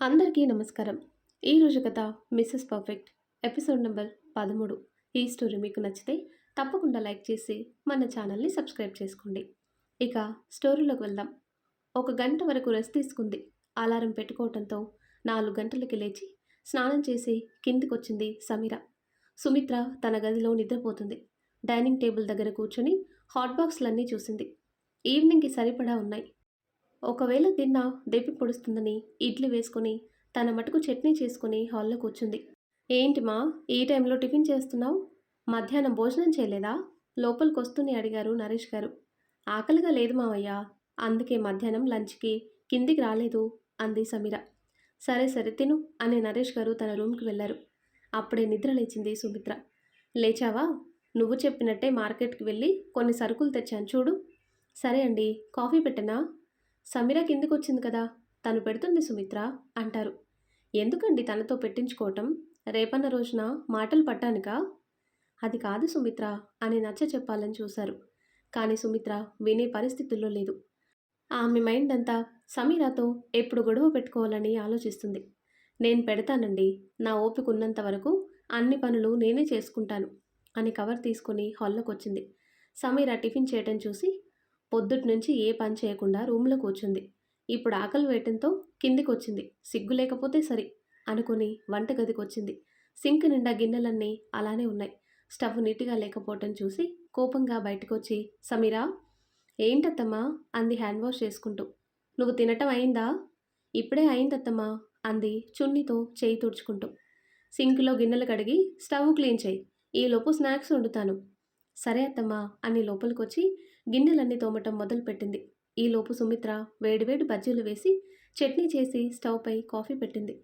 అందరికీ నమస్కారం. ఈరోజు కథ మిసెస్ పర్ఫెక్ట్ ఎపిసోడ్ నెంబర్ 13. ఈ స్టోరీ మీకు నచ్చితే తప్పకుండా లైక్ చేసి మన ఛానల్ని సబ్స్క్రైబ్ చేసుకోండి. ఇక స్టోరీలోకి వెళ్దాం. 1 గంట వరకు రెస్ట్ తీసుకుంది. అలారం పెట్టుకోవడంతో 4 గంటలకి లేచి స్నానం చేసి కిందికొచ్చింది సమీర. సుమిత్ర తన గదిలో నిద్రపోతుంది. డైనింగ్ టేబుల్ దగ్గర కూర్చొని హాట్ బాక్స్లన్నీ చూసింది. ఈవినింగ్కి సరిపడా ఉన్నాయి. ఒకవేళ తిన్నా దెప్పి పొడుస్తుందని ఇడ్లీ వేసుకుని తన మటుకు చట్నీ చేసుకుని హాల్లో కూర్చుంది. ఏంటి మా ఈ టైంలో టిఫిన్ చేస్తున్నావు? మధ్యాహ్నం భోజనం చేయలేదా? లోపలికొస్తూనే అడిగారు నరేష్ గారు. ఆకలిగా లేదు మావయ్య, అందుకే మధ్యాహ్నం లంచ్కి కిందికి రాలేదు అంది సమీర. సరే సరే తిను అని నరేష్ గారు తన రూమ్కి వెళ్ళారు. అప్పుడే నిద్ర లేచింది సుమిత్ర. లేచావా? నువ్వు చెప్పినట్టే మార్కెట్కి వెళ్ళి కొన్ని సరుకులు తెచ్చాను చూడు. సరే అండి, కాఫీ పెట్టనా? సమీర కిందికొచ్చింది కదా, తను పెడుతుంది సుమిత్ర అంటారు. ఎందుకండి తనతో పెట్టించుకోవటం? రేపన్న రోజున మాటలు పట్టానుకా? అది కాదు సుమిత్ర అని నచ్చ చెప్పాలని చూశారు. కానీ సుమిత్ర వినే పరిస్థితుల్లో లేదు. ఆమె మైండ్ అంతా సమీరాతో ఎప్పుడు గొడవ పెట్టుకోవాలని ఆలోచిస్తుంది. నేను పెడతానండి, నా ఓపిక ఉన్నంత వరకు అన్ని పనులు నేనే చేసుకుంటాను అని కవర్ తీసుకొని హాల్లోకి వచ్చింది. సమీర టిఫిన్ చేయటం చూసి పొద్దుటి నుంచి ఏ పని చేయకుండా రూమ్లో కూర్చుంది. ఇప్పుడు ఆకలి వేయటంతో కిందికొచ్చింది. సిగ్గు లేకపోతే సరి అనుకుని వంటగదికి వచ్చింది. సింక్ నిండా గిన్నెలన్నీ అలానే ఉన్నాయి. స్టవ్ నీట్గా లేకపోవటం చూసి కోపంగా బయటకొచ్చి, సమీరా ఏంటత్తమ్మా అంది హ్యాండ్ వాష్ చేసుకుంటూ. నువ్వు తినటం అయిందా? ఇప్పుడే అయిందత్తమ్మా అంది చున్నీతో చేయి తుడుచుకుంటూ. సింక్లో గిన్నెలు కడిగి స్టవ్ క్లీన్ చేయి, ఈలోపు స్నాక్స్ వండుతాను. సరే అత్తమ్మా అని లోపలికొచ్చి గిన్నెలన్నీ తోమటం మొదలుపెట్టింది. ఈలోపు సుమిత్ర వేడివేడి బజ్జీలు వేసి చట్నీ చేసి స్టవ్పై కాఫీ పెట్టింది.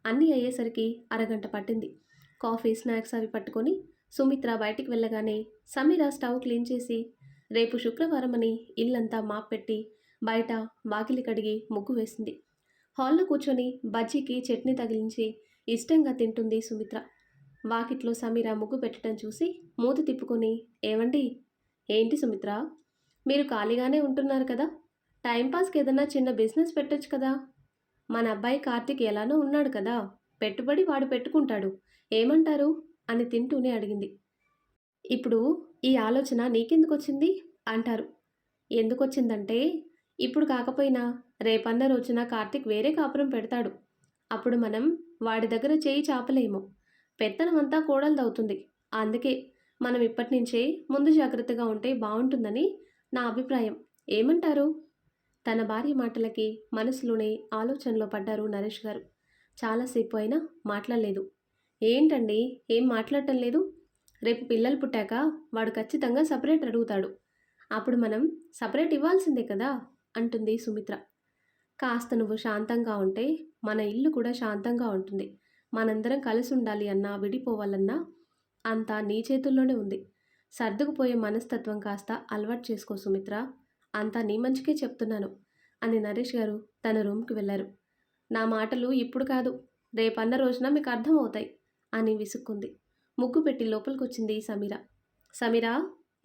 అన్నీ అయ్యేసరికి అరగంట పట్టింది. కాఫీ స్నాక్స్ అవి పట్టుకొని సుమిత్ర బయటికి వెళ్ళగానే సమీర స్టవ్ క్లీన్ చేసి రేపు శుక్రవారం అని ఇల్లంతా మాప్ పెట్టి బయట వాకిలి కడిగి ముగ్గు వేసింది. హాల్లో కూర్చొని బజ్జీకి చట్నీ తగిలించి ఇష్టంగా తింటుంది సుమిత్ర. వాకిట్లో సమీర ముగ్గు పెట్టడం చూసి మూతి తిప్పుకొని, ఏవండి? ఏంటి సుమిత్ర, మీరు ఖాళీగానే ఉంటున్నారు కదా, టైంపాస్కి ఏదన్నా చిన్న బిజినెస్ పెట్టొచ్చు కదా. మన అబ్బాయి కార్తీక్ ఎలానో ఉన్నాడు కదా, పెట్టుబడి వాడు పెట్టుకుంటాడు, ఏమంటారు అని తింటూనే అడిగింది. ఇప్పుడు ఈ ఆలోచన నీకెందుకు వచ్చింది అంటారు. ఎందుకొచ్చిందంటే, ఇప్పుడు కాకపోయినా రేపన్న రోజున కార్తీక్ వేరే కాపురం పెడతాడు. అప్పుడు మనం వాడి దగ్గర చేయి చాపలేము. పెత్తనమంతా కోడలదవుతుంది. అందుకే మనం ఇప్పటి నుంచే ముందు జాగ్రత్తగా ఉంటే బాగుంటుందని నా అభిప్రాయం. ఏమంటారు? తన భార్య మాటలకి మనసులోనే ఆలోచనలో పడ్డారు నరేష్ గారు. చాలాసేపు అయినా మాట్లాడలేదు. ఏంటండి ఏం మాట్లాడటం లేదు? రేపు పిల్లలు పుట్టాక వాడు ఖచ్చితంగా సపరేట్ అడుగుతాడు. అప్పుడు మనం సపరేట్ ఇవ్వాల్సిందే కదా అంటుంది సుమిత్ర. కాస్త నువ్వు శాంతంగా ఉంటే మన ఇల్లు కూడా శాంతంగా ఉంటుంది. మనందరం కలిసి ఉండాలి అన్నా విడిపోవాలన్నా అంతా నీ చేతుల్లోనే ఉంది. సర్దుకుపోయే మనస్తత్వం కాస్త అలవాటు చేసుకో సుమిత్ర, అంతా నీ మంచికే చెప్తున్నాను అని నరేష్ గారు తన రూమ్కి వెళ్ళారు. నా మాటలు ఇప్పుడు కాదు, రేపన్న రోజున మీకు అర్థమవుతాయి అని విసుక్కుంది. ముగ్గు పెట్టి లోపలికొచ్చింది సమీర. సమీరా,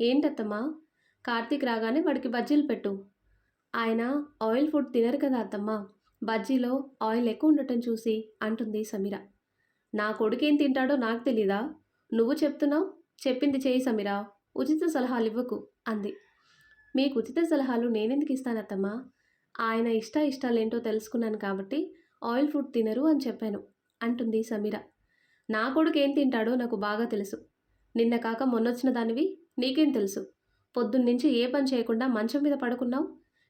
ఏంటత్తమ్మా? కార్తీక్ రాగానే వాడికి బజ్జీలు పెట్టు. ఆయన ఆయిల్ ఫుడ్ తినరు కదా అత్తమ్మా, బజ్జీలో ఆయిల్ ఎక్కువ ఉండటం చూసి అంటుంది సమీర. నా కొడుకేం తింటాడో నాకు తెలీదా? నువ్వు చెప్తున్నావు, చెప్పింది చేయి సమీరా, ఉచిత సలహాలు ఇవ్వకు అంది. మీకు ఉచిత సలహాలు నేనెందుకు ఇస్తానత్తమ్మా? ఆయన ఇష్టాలేంటో తెలుసుకున్నాను కాబట్టి ఆయిల్ ఫుడ్ తినరు అని చెప్పాను అంటుంది సమీర. నా కొడుకు ఏం తింటాడో నాకు బాగా తెలుసు. నిన్న కాక మొన్నొచ్చిన దానివి నీకేం తెలుసు? పొద్దున్నుంచి ఏ పని చేయకుండా మంచం మీద పడుకున్నావు.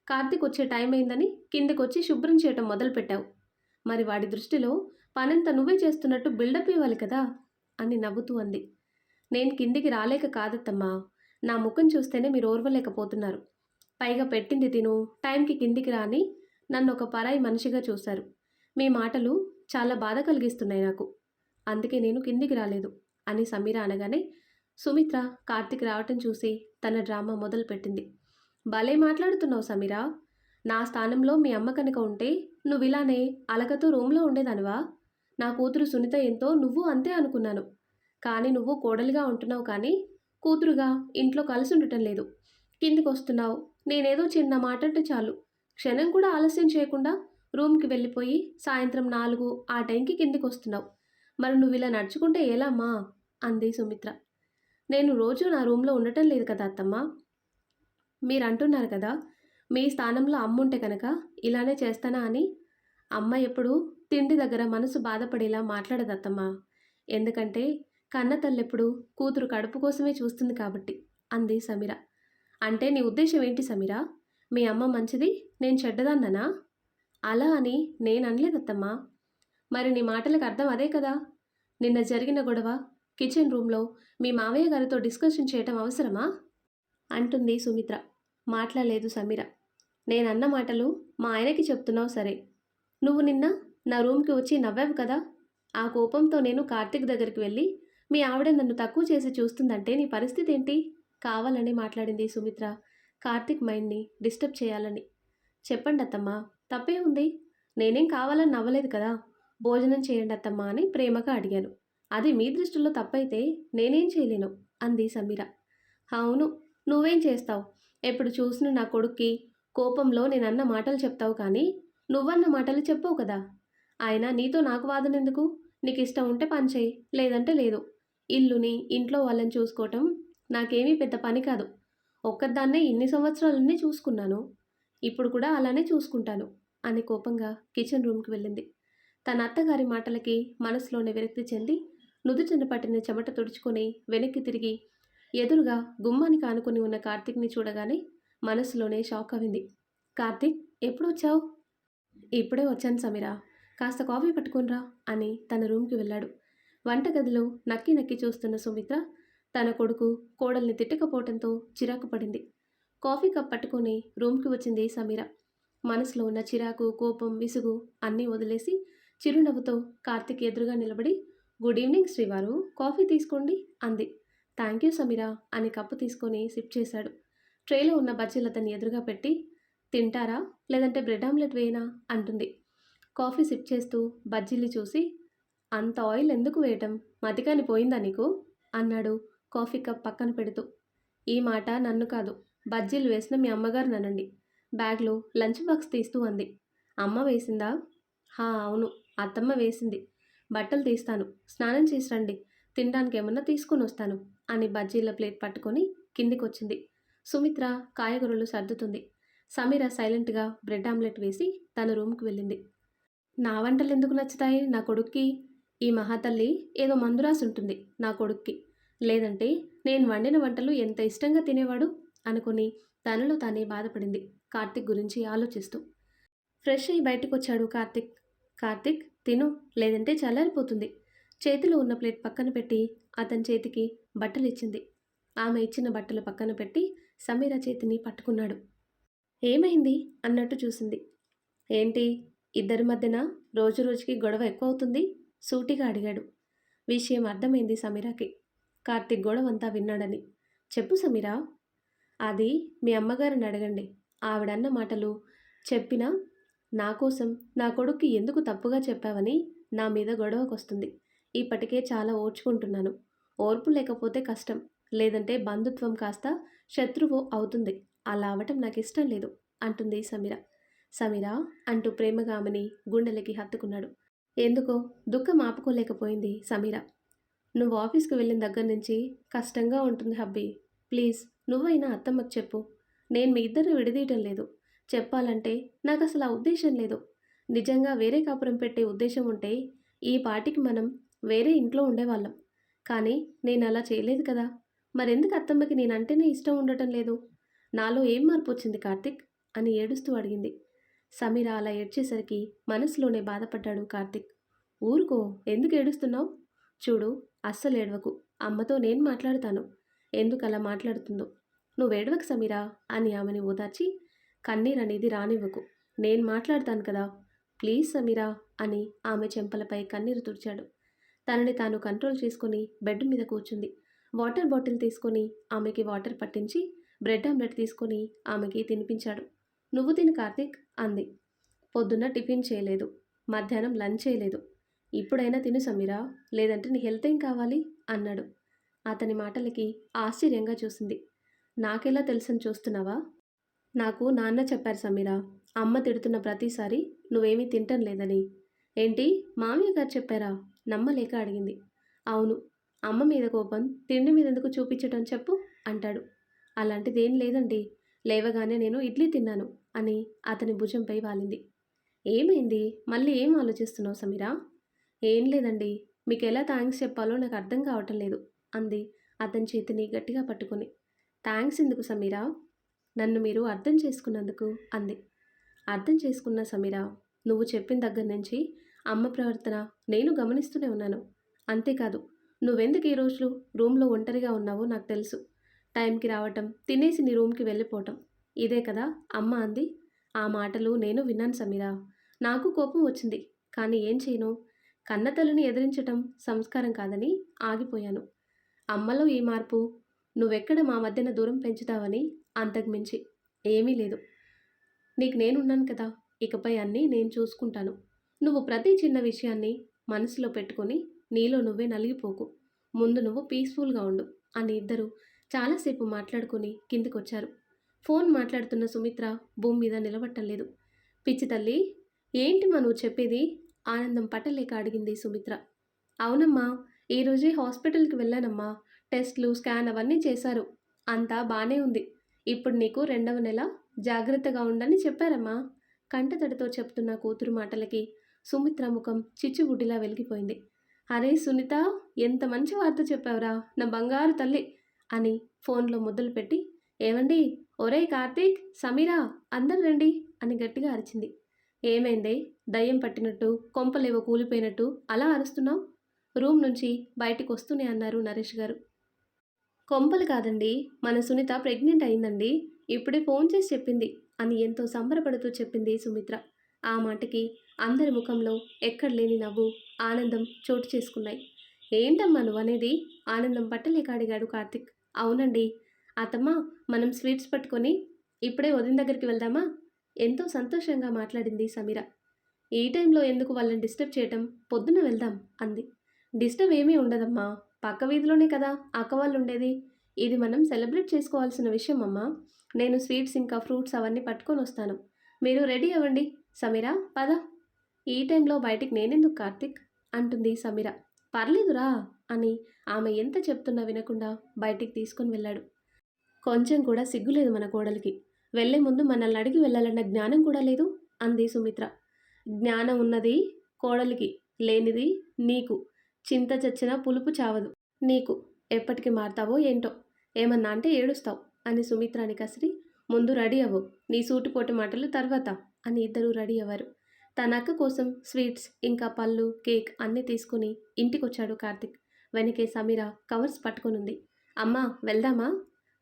కార్తీక్ వచ్చే టైం అయిందని కిందకొచ్చి శుభ్రం చేయటం మొదలుపెట్టావు. మరి వాడి దృష్టిలో పనంతా నువ్వే చేస్తున్నట్టు బిల్డప్ ఇవ్వాలి కదా అని నవ్వుతూ అంది. నేను కిందికి రాలేక కాదత్తమ్మా, నా ముఖం చూస్తేనే మీరు ఓర్వలేకపోతున్నారు. పైగా పెట్టింది తిను, టైంకి కిందికి రాని నన్ను ఒక పరాయి మనిషిగా చూశారు. మీ మాటలు చాలా బాధ కలిగిస్తున్నాయి నాకు, అందుకే నేను కిందికి రాలేదు అని సమీర అనగానే సుమిత్ర కార్తీక్ రావటం చూసి తన డ్రామా మొదలుపెట్టింది. భలే మాట్లాడుతున్నావు సమీరా, నా స్థానంలో మీ అమ్మ కనుక ఉంటే నువ్వు ఇలానే అలకతో రూమ్లో ఉండేదానివా? నా కూతురు సునీత ఎంతో నువ్వు అంతే అనుకున్నాను. కానీ నువ్వు కోడలిగా ఉంటున్నావు కానీ కూతురుగా ఇంట్లో కలిసి ఉండటం లేదు. కిందికి వస్తున్నావు, నేనేదో చిన్న మాట అంటే చాలు క్షణం కూడా ఆలస్యం చేయకుండా రూమ్కి వెళ్ళిపోయి సాయంత్రం 4 ఆ టైంకి కిందికొస్తున్నావు. మరి నువ్విలా నడుచుకుంటే ఎలా అమ్మా? అంది సుమిత్ర. నేను రోజూ నా రూమ్‌లో ఉండటం లేదు కదా అత్తమ్మ. మీరంటున్నారు కదా! మీ స్థానంలో అమ్ముంటే కనుక ఇలానే చేస్తానా అని. అమ్మ ఎప్పుడూ తిండి దగ్గర మనసు బాధపడేలా మాట్లాడదత్తమ్మా. ఎందుకంటే కన్న తల్లెప్పుడు కూతురు కడుపు కోసమే చూస్తుంది కాబట్టి అంది సమీర. అంటే నీ ఉద్దేశం ఏంటి సమీర? మీ అమ్మ మంచిది, నేను చెడ్డదాన్ననా? అలా అని నేననలేదత్తమ్మా. మరి నీ మాటలకు అర్థం అదే కదా! నిన్న జరిగిన గొడవ కిచెన్ రూమ్‌లో మీ మావయ్య గారితో డిస్కషన్ చేయటం అవసరమా? అంటుంది సుమిత్ర. మాట్లాడలేదు సమీర. నేనన్న మాటలు మా ఆయనకి చెప్తున్నావు సరే. నువ్వు నిన్న నా రూమ్‌కి వచ్చి నవ్వావు కదా! ఆ కోపంతో నేను కార్తీక్ దగ్గరికి వెళ్ళి, మీ ఆవిడ నన్ను తక్కువ చేసి చూస్తుందంటే నీ పరిస్థితేంటి? కావాలని మాట్లాడింది సుమిత్ర. కార్తీక్ మైండ్‌ని డిస్టర్బ్ చేయాలని. చెప్పండత్తమ్మా, తప్పేముంది? నేనేం కావాలని నవ్వలేదు కదా! భోజనం చేయండత్తమ్మా అని ప్రేమగా అడిగాను. అది మీ దృష్టిలో తప్పైతే నేనేం చేయలేను అంది సమీర. అవును, నువ్వేం చేస్తావు? ఎప్పుడు చూసినా నా కొడుక్కి కోపంలో నేనన్న మాటలు చెప్తావు కానీ, నువ్వన్న మాటలు చెప్పవు కదా! అయినా నీతో నాకు వాదనెందుకు? నీకిష్టం ఉంటే పని చెయ్యి, లేదంటే లేదు. ఇల్లుని, ఇంట్లో వాళ్ళని చూసుకోవటం నాకేమీ పెద్ద పని కాదు. ఒక్కదాన్నే ఇన్ని సంవత్సరాలన్నీ చూసుకున్నాను. ఇప్పుడు కూడా అలానే చూసుకుంటాను అని కోపంగా కిచెన్ రూమ్‌కి వెళ్ళింది. తన అత్తగారి మాటలకి మనసులోనే విరక్తి చెంది, నుదుటిన పట్టిన చెమట తుడుచుకొని వెనక్కి తిరిగి ఎదురుగా గుమ్మానికి ఆనుకుని ఉన్న కార్తీక్‌ని చూడగానే మనసులోనే షాక్ అయింది. కార్తీక్, ఎప్పుడొచ్చావు? ఇప్పుడే వచ్చాను సమీర. కాస్త కాఫీ పట్టుకునిరా అని తన రూమ్‌కి వెళ్ళాడు. వంటగదిలో నక్కి నక్కి చూస్తున్న సుమిత్ర తన కొడుకు, కోడల్ని తిట్టకపోవటంతో చిరాకు పడింది. కాఫీ కప్ పట్టుకొని రూమ్‌కి వచ్చింది సమీర. మనసులో ఉన్న చిరాకు, కోపం, విసుగు అన్నీ వదిలేసి చిరునవ్వుతో కార్తీక్ ఎదురుగా నిలబడి, గుడ్ ఈవినింగ్ శ్రీవారు, కాఫీ తీసుకోండి అంది. థ్యాంక్ యూ సమీర అని కప్పు తీసుకొని సిప్ చేశాడు. ట్రేలో ఉన్న బజ్జీలు అతన్ని ఎదురుగా పెట్టి, తింటారా లేదంటే బ్రెడ్ ఆమ్లెట్ వేయనా అంటుంది. కాఫీ సిప్ చేస్తూ బజ్జీల్ని చూసి, అంత ఆయిల్ ఎందుకు వేయటం, మతికాని పోయిందా నీకు అన్నాడు కాఫీ కప్ పక్కన పెడుతూ. ఈ మాట నన్ను కాదు, బజ్జీలు వేసిన మీ అమ్మగారిని అనండి. బ్యాగ్లో లంచ్ బాక్స్ తీస్తూ అంది. అమ్మ వేసిందా? హా అవును, అత్తమ్మ వేసింది. బట్టలు తీస్తాను, స్నానం చేసి రండి, తినడానికి ఏమన్నా తీసుకొని వస్తాను అని బజ్జీల ప్లేట్ పట్టుకొని కిందికొచ్చింది. సుమిత్ర కాయగూరలు సర్దుతుంది. సమీర సైలెంట్గా బ్రెడ్ ఆమ్లెట్ వేసి తన రూమ్కి వెళ్ళింది. నా వంటలు ఎందుకు నచ్చుతాయి నా కొడుక్కి? ఈ మహాతల్లి ఏదో మందు రాసి ఉంటుంది నా కొడుక్కి. లేదంటే నేను వండిన వంటలు ఎంత ఇష్టంగా తినేవాడు అనుకుని తనలో తానే బాధపడింది కార్తీక్ గురించి ఆలోచిస్తూ. ఫ్రెష్ అయ్యి బయటకొచ్చాడు కార్తీక్. కార్తీక్, తిను, లేదంటే చల్లారిపోతుంది. చేతిలో ఉన్న ప్లేట్ పక్కన పెట్టి అతని చేతికి బట్టలు ఇచ్చింది. ఆమె ఇచ్చిన బట్టలు పక్కన పెట్టి సమీర చేతిని పట్టుకున్నాడు. ఏమైంది అన్నట్టు చూసింది. ఏంటి, ఇద్దరి మధ్యన రోజు రోజుకి గొడవ ఎక్కువ అవుతుంది సూటిగా అడిగాడు. విషయం అర్థమైంది సమీరాకి. కార్తీక్ గొడవంతా విన్నాడని. చెప్పు సమీరా. అది మీ అమ్మగారిని అడగండి. ఆవిడన్న మాటలు చెప్పినా నా కోసం నా కొడుక్కి ఎందుకు తప్పుగా చెప్పావని నా మీద గొడవకొస్తుంది. ఇప్పటికే చాలా ఓర్చుకుంటున్నాను. ఓర్పు లేకపోతే కష్టం, లేదంటే బంధుత్వం కాస్త శత్రువు అవుతుంది. అలా అవటం నాకు ఇష్టం లేదు అంటుంది సమీర. సమీరా అంటూ ప్రేమగా ఆమెని గుండెలకి హత్తుకున్నాడు. ఎందుకో దుఃఖం ఆపుకోలేకపోయింది సమీర. నువ్వు ఆఫీస్కి వెళ్ళిన దగ్గర నుంచి కష్టంగా ఉంటుంది హబ్బీ. ప్లీజ్ నువ్వైనా అత్తమ్మకు చెప్పు. నేను మీ ఇద్దరిని విడదీయటం లేదు. చెప్పాలంటే నాకు అసలు ఆ ఉద్దేశం లేదు. నిజంగా వేరే కాపురం పెట్టే ఉద్దేశం ఉంటే ఈ పాటికి మనం వేరే ఇంట్లో ఉండేవాళ్ళం. కానీ నేను అలా చేయలేదు కదా. మరెందుకు అత్తమ్మకి నేనంటేనే ఇష్టం ఉండటం లేదు? నాలో ఏం మార్పు వచ్చింది కార్తీక్ అని ఏడుస్తూ అడిగింది. సమీర అలా ఏడ్చేసరికి మనసులోనే బాధపడ్డాడు కార్తీక్. ఊరుకో, ఎందుకు ఏడుస్తున్నావు? చూడు, అస్సలు ఏడవకు. అమ్మతో నేను మాట్లాడతాను. ఎందుకు అలా మాట్లాడుతుందో. నువ్వేడవకు సమీరా అని ఆమెని ఓదార్చి, కన్నీరనేది రానివ్వకు, నేను మాట్లాడతాను కదా, ప్లీజ్ సమీరా అని ఆమె చెంపలపై కన్నీరు తుడిచాడు. తనని తాను కంట్రోల్ చేసుకుని బెడ్ మీద కూర్చుంది. వాటర్ బాటిల్ తీసుకొని ఆమెకి వాటర్ పట్టించి బ్రెడ్ ఆమ్లెట్ తీసుకొని ఆమెకి తినిపించాడు. నువ్వు తిను కార్తీక్ అంది. పొద్దున్న టిఫిన్ చేయలేదు, మధ్యాహ్నం లంచ్ చేయలేదు. ఇప్పుడైనా తిను సమీరా, లేదంటే నీ హెల్త్ ఏం కావాలి అన్నాడు. అతని మాటలకి ఆశ్చర్యంగా చూసింది. నాకెలా తెలుసని చూస్తున్నావా? నాకు నాన్న చెప్పారు సమీరా. అమ్మ తిడుతున్న ప్రతిసారి నువ్వేమీ తింటం లేదని. ఏంటి, మామయ్య గారు చెప్పారా? నమ్మలేక అడిగింది. అవును. అమ్మ మీద కోపం తిండి మీదెందుకు చూపించటం చెప్పు అంటాడు. అలాంటిదేం లేదండి. లేవగానే నేను ఇడ్లీ తిన్నాను అని అతని భుజంపై వాలింది. ఏమైంది? మళ్ళీ ఏం ఆలోచిస్తున్నావు సమీరా? ఏం లేదండి. మీకెలా థాంక్స్ చెప్పాలో నాకు అర్థం కావటం లేదు అంది అతని చేతిని గట్టిగా పట్టుకొని. థాంక్స్ ఎందుకు సమీరా? నన్ను మీరు అర్థం చేసుకున్నందుకు అంది. అర్థం చేసుకున్న సమీరా, నువ్వు చెప్పిన దగ్గర నుంచి అమ్మ ప్రవర్తన నేను గమనిస్తూనే ఉన్నాను. అంతేకాదు, నువ్వెందుకు ఈ రోజులు రూమ్లో ఒంటరిగా ఉన్నావో నాకు తెలుసు. టైంకి రావటం, తినేసి నీ రూమ్కి వెళ్ళిపోవటం, ఇదే కదా అమ్మ అంది. ఆ మాటలు నేను విన్నాను సమీరా. నాకు కోపం వచ్చింది. కానీ ఏం చేయను? కన్నతల్లిని ఎదిరించటం సంస్కారం కాదని ఆగిపోయాను. అమ్మలో ఈ మార్పు నువ్వెక్కడ మా మధ్యన దూరం పెంచుతావని, అంతకుమించి ఏమీ లేదు. నీకు నేనున్నాను కదా, ఇకపై అన్నీ నేను చూసుకుంటాను. నువ్వు ప్రతి చిన్న విషయాన్ని మనసులో పెట్టుకొని నీలో నువ్వే నలిగిపోకు. ముందు నువ్వు పీస్ఫుల్గా ఉండు అని ఇద్దరు చాలాసేపు మాట్లాడుకుని కిందికొచ్చారు. ఫోన్ మాట్లాడుతున్న సుమిత్ర భూమి మీద నిలబట్టం లేదు. పిచ్చి తల్లి, ఏంటిమా నువ్వు చెప్పేది? ఆనందం పట్టలేక అడిగింది సుమిత్ర. అవునమ్మా, ఈరోజే హాస్పిటల్కి వెళ్ళానమ్మా. టెస్ట్లు, స్కాన్ అవన్నీ చేశారు. అంతా బానే ఉంది. ఇప్పుడు నీకు 2వ నెల, జాగ్రత్తగా ఉండని చెప్పారమ్మా. కంటతడితో చెప్తున్న కూతురు మాటలకి సుమిత్ర ముఖం చిచ్చుబుడ్డిలా వెలిగిపోయింది. అరే సునీత, ఎంత మంచి వార్త చెప్పావురా, నా బంగారు తల్లి అని ఫోన్లో ముద్దలు పెట్టి, ఏమండి, ఒరేయ్ కార్తీక్, సమీరా, అందరు రండి అని గట్టిగా అరిచింది. ఏమైందే? దయ్యం పట్టినట్టు, కొంపలేవో కూలిపోయినట్టు అలా అరుస్తున్నావు? రూమ్ నుంచి బయటికి వస్తూనే అన్నారు నరేష్ గారు. కొంపలు కాదండి, మన సునీత ప్రెగ్నెంట్ అయిందండి. ఇప్పుడే ఫోన్ చేసి చెప్పింది అని ఎంతో సంబరపడుతూ చెప్పింది సుమిత్ర. ఆ మాటకి అందరి ముఖంలో ఎక్కడలేని నవ్వు, ఆనందం చోటు చేసుకున్నాయి. ఏంటమ్మా నువ్వనేది? ఆనందం పట్టలేక అడిగాడు కార్తిక్. అవునండి అత్తమ్మ, మనం స్వీట్స్ పట్టుకొని ఇప్పుడే వదిన దగ్గరికి వెళ్దామా? ఎంతో సంతోషంగా మాట్లాడింది సమీర. ఈ టైంలో ఎందుకు వాళ్ళని డిస్టర్బ్ చేయటం? పొద్దున వెళ్దాం అంది. డిస్టర్బ్ ఏమీ ఉండదమ్మా, పక్క వీధిలోనే కదా అక్క వాళ్ళు ఉండేది. ఇది మనం సెలబ్రేట్ చేసుకోవాల్సిన విషయం అమ్మా. నేను స్వీట్స్ ఇంకా ఫ్రూట్స్ అవన్నీ పట్టుకొని వస్తాను. మీరు రెడీ అవ్వండి. సమీరా, పద. ఈ టైంలో బయటికి నేనెందుకు కార్తిక్ అంటుంది సమీర. పర్లేదురా అని ఆమె ఎంత చెప్తున్నా వినకుండా బయటికి తీసుకొని వెళ్ళాడు. కొంచెం కూడా సిగ్గులేదు మన కోడలికి. వెళ్లే ముందు మనల్ని అడిగి వెళ్ళాలన్న జ్ఞానం కూడా లేదు అంది సుమిత్ర. జ్ఞానం ఉన్నది కోడలికి, లేనిది నీకు. చింత చచ్చిన పులుపు చావదు. నీకు ఎప్పటికి మారతావో ఏంటో. ఏమన్నా అంటే ఏడుస్తావు అని సుమిత్రాని కసిరి, ముందు రెడీ అవ్వు, నీ సూటిపోటు మాటలు తర్వాత అని ఇద్దరూ రెడీ అవ్వారు. తన అక్క కోసం స్వీట్స్ ఇంకా పళ్ళు, కేక్ అన్నీ తీసుకుని ఇంటికొచ్చాడు కార్తిక్. వెనకే సమీర కవర్స్ పట్టుకొనుంది. అమ్మా వెళ్దామా?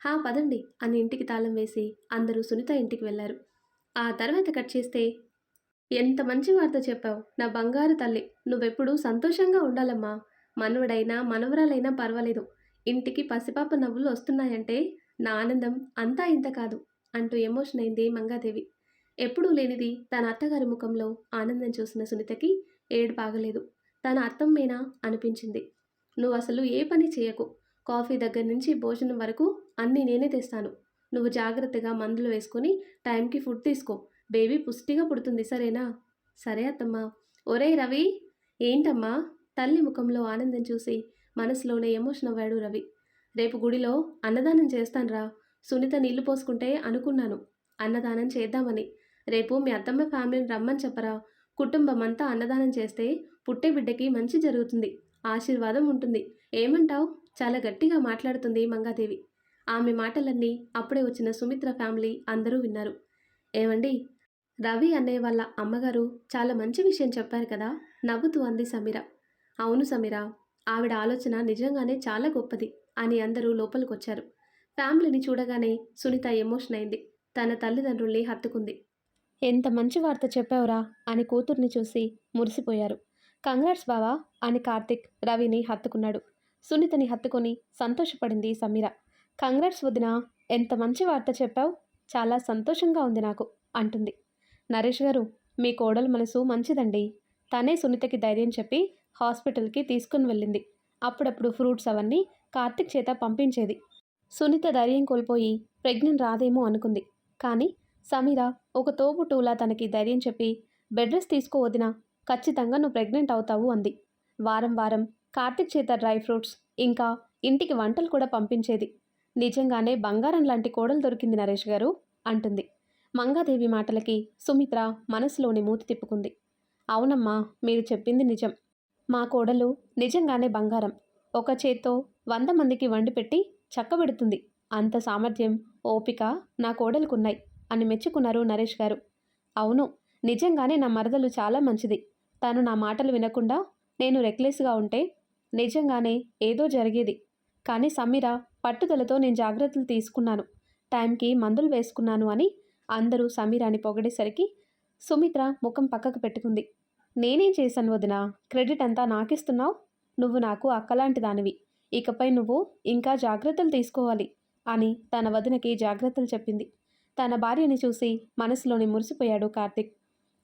హా పదండి అని ఇంటికి తాళం వేసి అందరూ సునీత ఇంటికి వెళ్ళారు. ఆ తర్వాత కట్ చేస్తే, ఎంత మంచి వార్త చెప్పావు నా బంగారు తల్లి. నువ్వెప్పుడూ సంతోషంగా ఉండాలమ్మా. మనవడైనా మనవరాలైనా పర్వాలేదు. ఇంటికి పసిపాప నవ్వులు వస్తున్నాయంటే నా ఆనందం అంతా ఇంత కాదు అంటూ ఎమోషన్ అయింది మంగాదేవి. ఎప్పుడూ లేనిది తన అత్తగారి ముఖంలో ఆనందం చూసిన సునీతకి ఏడుపాగలేదు. తన అత్తమ్మేనా అనిపించింది. నువ్వు అసలు ఏ పని చేయకు. కాఫీ దగ్గర నుంచి భోజనం వరకు అన్నీ నేనే తెస్తాను. నువ్వు జాగ్రత్తగా మందులు వేసుకొని టైంకి ఫుడ్ తీసుకో. బేబీ పుష్టిగా పుడుతుంది, సరేనా? సరే అత్తమ్మా. ఒరేయ్ రవి. ఏంటమ్మా? తల్లి ముఖంలో ఆనందం చూసి మనసులోనే ఎమోషన్ అవ్వాడు రవి. రేపు గుడిలో అన్నదానం చేస్తాన్రా. సునీత నీళ్లు పోసుకుంటే అనుకున్నాను అన్నదానం చేద్దామని. రేపు మీ అత్తమ్మ ఫ్యామిలీని రమ్మని చెప్పరా. కుటుంబం అంతా అన్నదానం చేస్తే పుట్టే బిడ్డకి మంచి జరుగుతుంది, ఆశీర్వాదం ఉంటుంది. ఏమంటావ్? చాలా గట్టిగా మాట్లాడుతుంది మంగాదేవి. ఆమె మాటలన్నీ అప్పుడే వచ్చిన సుమిత్ర ఫ్యామిలీ అందరూ విన్నారు. ఏమండి, రవి అన్నయ్య వాళ్ళ అమ్మగారు చాలా మంచి విషయం చెప్పారు కదా నవ్వుతూ అంది సమీర. అవును సమీర, ఆవిడ ఆలోచన నిజంగానే చాలా గొప్పది అని అందరూ లోపలికొచ్చారు. ఫ్యామిలీని చూడగానే సునీత ఎమోషన్ అయింది. తన తల్లిదండ్రుల్ని హత్తుకుంది. ఎంత మంచి వార్త చెప్పావురా అని కూతుర్ని చూసి మురిసిపోయారు. కంగ్రాట్స్ బావా అని కార్తిక్ రవిని హత్తుకున్నాడు. సునీతని హత్తుకొని సంతోషపడింది సమీర. కంగ్రాట్స్ వదిన, ఎంత మంచి వార్త చెప్పావు. చాలా సంతోషంగా ఉంది నాకు అంటుంది. నరేష్ గారు, మీ కోడలు మనసు మంచిదండి. తనే సునీతకి ధైర్యం చెప్పి హాస్పిటల్కి తీసుకుని వెళ్ళింది. అప్పుడప్పుడు ఫ్రూట్స్ అవన్నీ కార్తిక్ చేత పంపించేది. సునీత ధైర్యం కోల్పోయి ప్రెగ్నెంట్ రాదేమో అనుకుంది. కానీ సమీర ఒక తోబుట్టువులా తనకి ధైర్యం చెప్పి బెడ్ రెస్ట్ తీసుకో వదినా, ఖచ్చితంగా నువ్వు ప్రెగ్నెంట్ అవుతావు అంది. వారం వారం కార్తిక్ చేత డ్రై ఫ్రూట్స్ ఇంకా ఇంటికి వంటలు కూడా పంపించేది. నిజంగానే బంగారం లాంటి కోడలు దొరికింది నరేష్ గారు అంటుంది. మంగాదేవి మాటలకి సుమిత్ర మనసులోని మూతి తిప్పుకుంది. అవునమ్మా, మీరు చెప్పింది నిజం. మా కోడలు నిజంగానే బంగారం. ఒక చేత్తో 100 మందికి వండి పెట్టి చక్కబెడుతుంది. అంత సామర్థ్యం, ఓపిక నా కోడలుకున్నాయి అని మెచ్చుకున్నారు నరేష్ గారు. అవును, నిజంగానే నా మరదలు చాలా మంచిది. తను నా మాటలు వినకుండా నేను రెక్లెస్గా ఉంటే నిజంగానే ఏదో జరిగేది. కానీ సమీర పట్టుదలతో నేను జాగ్రత్తలు తీసుకున్నాను, టైంకి మందులు వేసుకున్నాను అని అందరూ సమీరాని పొగిడేసరికి సుమిత్ర ముఖం పక్కకు పెట్టుకుంది. నేనేం చేశాను వదినా, క్రెడిట్ అంతా నాకిస్తున్నావు? నువ్వు నాకు అక్కలాంటి దానివి. ఇకపై నువ్వు ఇంకా జాగ్రత్తలు తీసుకోవాలి అని తన వదినకి జాగ్రత్తలు చెప్పింది. తన భార్యని చూసి మనసులోని మురిసిపోయాడు కార్తిక్.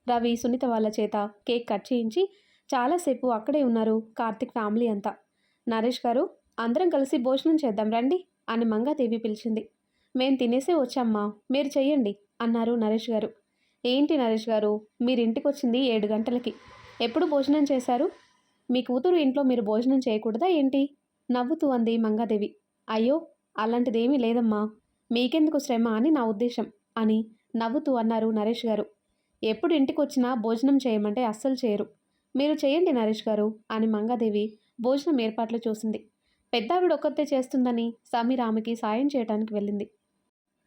రవి సునీత వాళ్ళ చేత కేక్ కట్ చేయించి చాలాసేపు అక్కడే ఉన్నారు కార్తిక్ ఫ్యామిలీ అంతా. నరేష్ గారు, అందరం కలిసి భోజనం చేద్దాం రండి అని మంగాదేవి పిలిచింది. మేం తినేసే వచ్చామ్మా, మీరు చెయ్యండి అన్నారు నరేష్ గారు. ఏంటి నరేష్ గారు, మీరింటికి వచ్చింది 7 గంటలకి. ఎప్పుడు భోజనం చేశారు? మీ కూతురు ఇంట్లో మీరు భోజనం చేయకూడదా ఏంటి? నవ్వుతూ అంది మంగాదేవి. అయ్యో, అలాంటిదేమీ లేదమ్మా, మీకెందుకు శ్రమ అని నా ఉద్దేశం అని నవ్వుతూ అన్నారు నరేష్ గారు. ఎప్పుడు ఇంటికి వచ్చినా భోజనం చేయమంటే అస్సలు చేయరు. మీరు చేయండి నరేష్ గారు అని మంగాదేవి భోజనం ఏర్పాట్లు చూసింది. పెద్దావిడ ఒక్కతే చేస్తుందని సమీర ఆమెకి సాయం చేయడానికి వెళ్ళింది.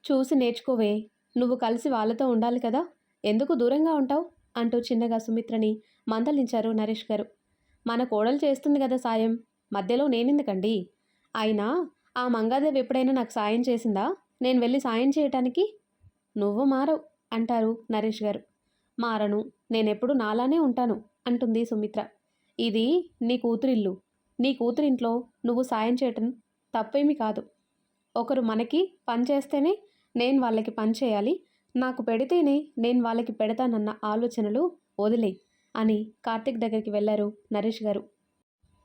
చూసి నేర్చుకోవే, నువ్వు కలిసి వాళ్ళతో ఉండాలి కదా, ఎందుకు దూరంగా ఉంటావు అంటూ చిన్నగా సుమిత్రని మందలించారు నరేష్ గారు. మన కోడలు చేస్తుంది కదా సాయం, మధ్యలో నేనెందుకండి? అయినా ఆ మంగాదేవి ఎప్పుడైనా నాకు సాయం చేసిందా, నేను వెళ్ళి సాయం చేయటానికి? నువ్వు మారవు అంటారు నరేష్ గారు. మారను, నేనెప్పుడు నాలానే ఉంటాను అంటుంది సుమిత్ర. ఇది నీ కూతురిల్లు. నీ కూతురింట్లో నువ్వు సాయం చేయటం తప్పేమీ కాదు. ఒకరు మనకి పని చేస్తేనే నేను వాళ్ళకి పని చేయాలి, నాకు పెడితేనే నేను వాళ్ళకి పెడతానన్న ఆలోచనలు వదిలే అని కార్తిక్ దగ్గరికి వెళ్ళారు నరేష్ గారు.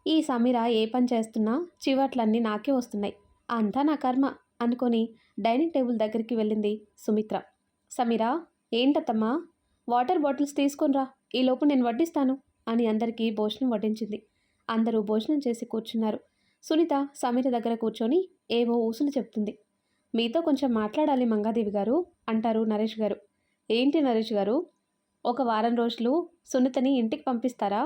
ఈ సమీర ఏ పని చేస్తున్నా చివాట్లన్నీ నాకే వస్తున్నాయి, అంతా నా కర్మ అనుకొని డైనింగ్ టేబుల్ దగ్గరికి వెళ్ళింది సుమిత్ర. సమీర, ఏంటత్తమ్మా, వాటర్ బాటిల్స్ తీసుకొనిరా, ఈలోపు నేను వడ్డిస్తాను అని అందరికీ భోజనం వడ్డించింది. అందరూ భోజనం చేసి కూర్చున్నారు. సునీత సమీర దగ్గర కూర్చొని ఏవో ఊసులు చెప్తుంది. మీతో కొంచెం మాట్లాడాలి మంగాదేవి గారు అంటారు నరేష్ గారు. ఏంటి నరేష్ గారు, ఒక వారం రోజులు సునీతని ఇంటికి పంపిస్తారా?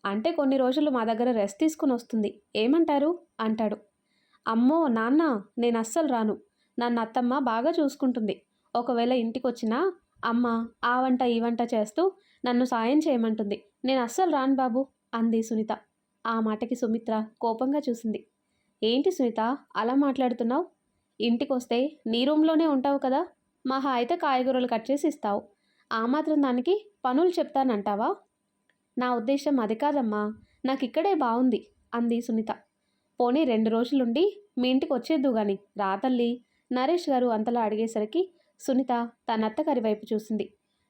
అంటే కొన్ని రోజులు మా దగ్గర రెస్ట్ తీసుకుని వస్తుంది, ఏమంటారు అంటాడు. అమ్మో నాన్న, నేను అస్సలు రాను. నన్ను అత్తమ్మ బాగా చూసుకుంటుంది. ఒకవేళ ఇంటికి వచ్చినా అమ్మ ఆ వంట ఈ వంట చేస్తూ నన్ను సాయం చేయమంటుంది. నేను అస్సలు రాను బాబు అంది సునీత. ఆ మాటకి సుమిత్ర కోపంగా చూసింది. ఏంటి సునీత అలా మాట్లాడుతున్నావు? ఇంటికి వస్తే నీ రూమ్లోనే ఉంటావు కదా, మహా అయితే కాయగూరలు కట్ చేసి ఇస్తావు. ఆ మాత్రం దానికి పనులు చెప్తానంటావా? నా ఉద్దేశం అది కాదమ్మా, నాకు ఇక్కడే బాగుంది అంది సునీత. పోనీ 2 రోజులుండి మీ ఇంటికి వచ్చేద్దు గాని రా తల్లి నరేష్ గారు అంతలా అడిగేసరికి సునీత తన అత్తగారి వైపు చూసింది.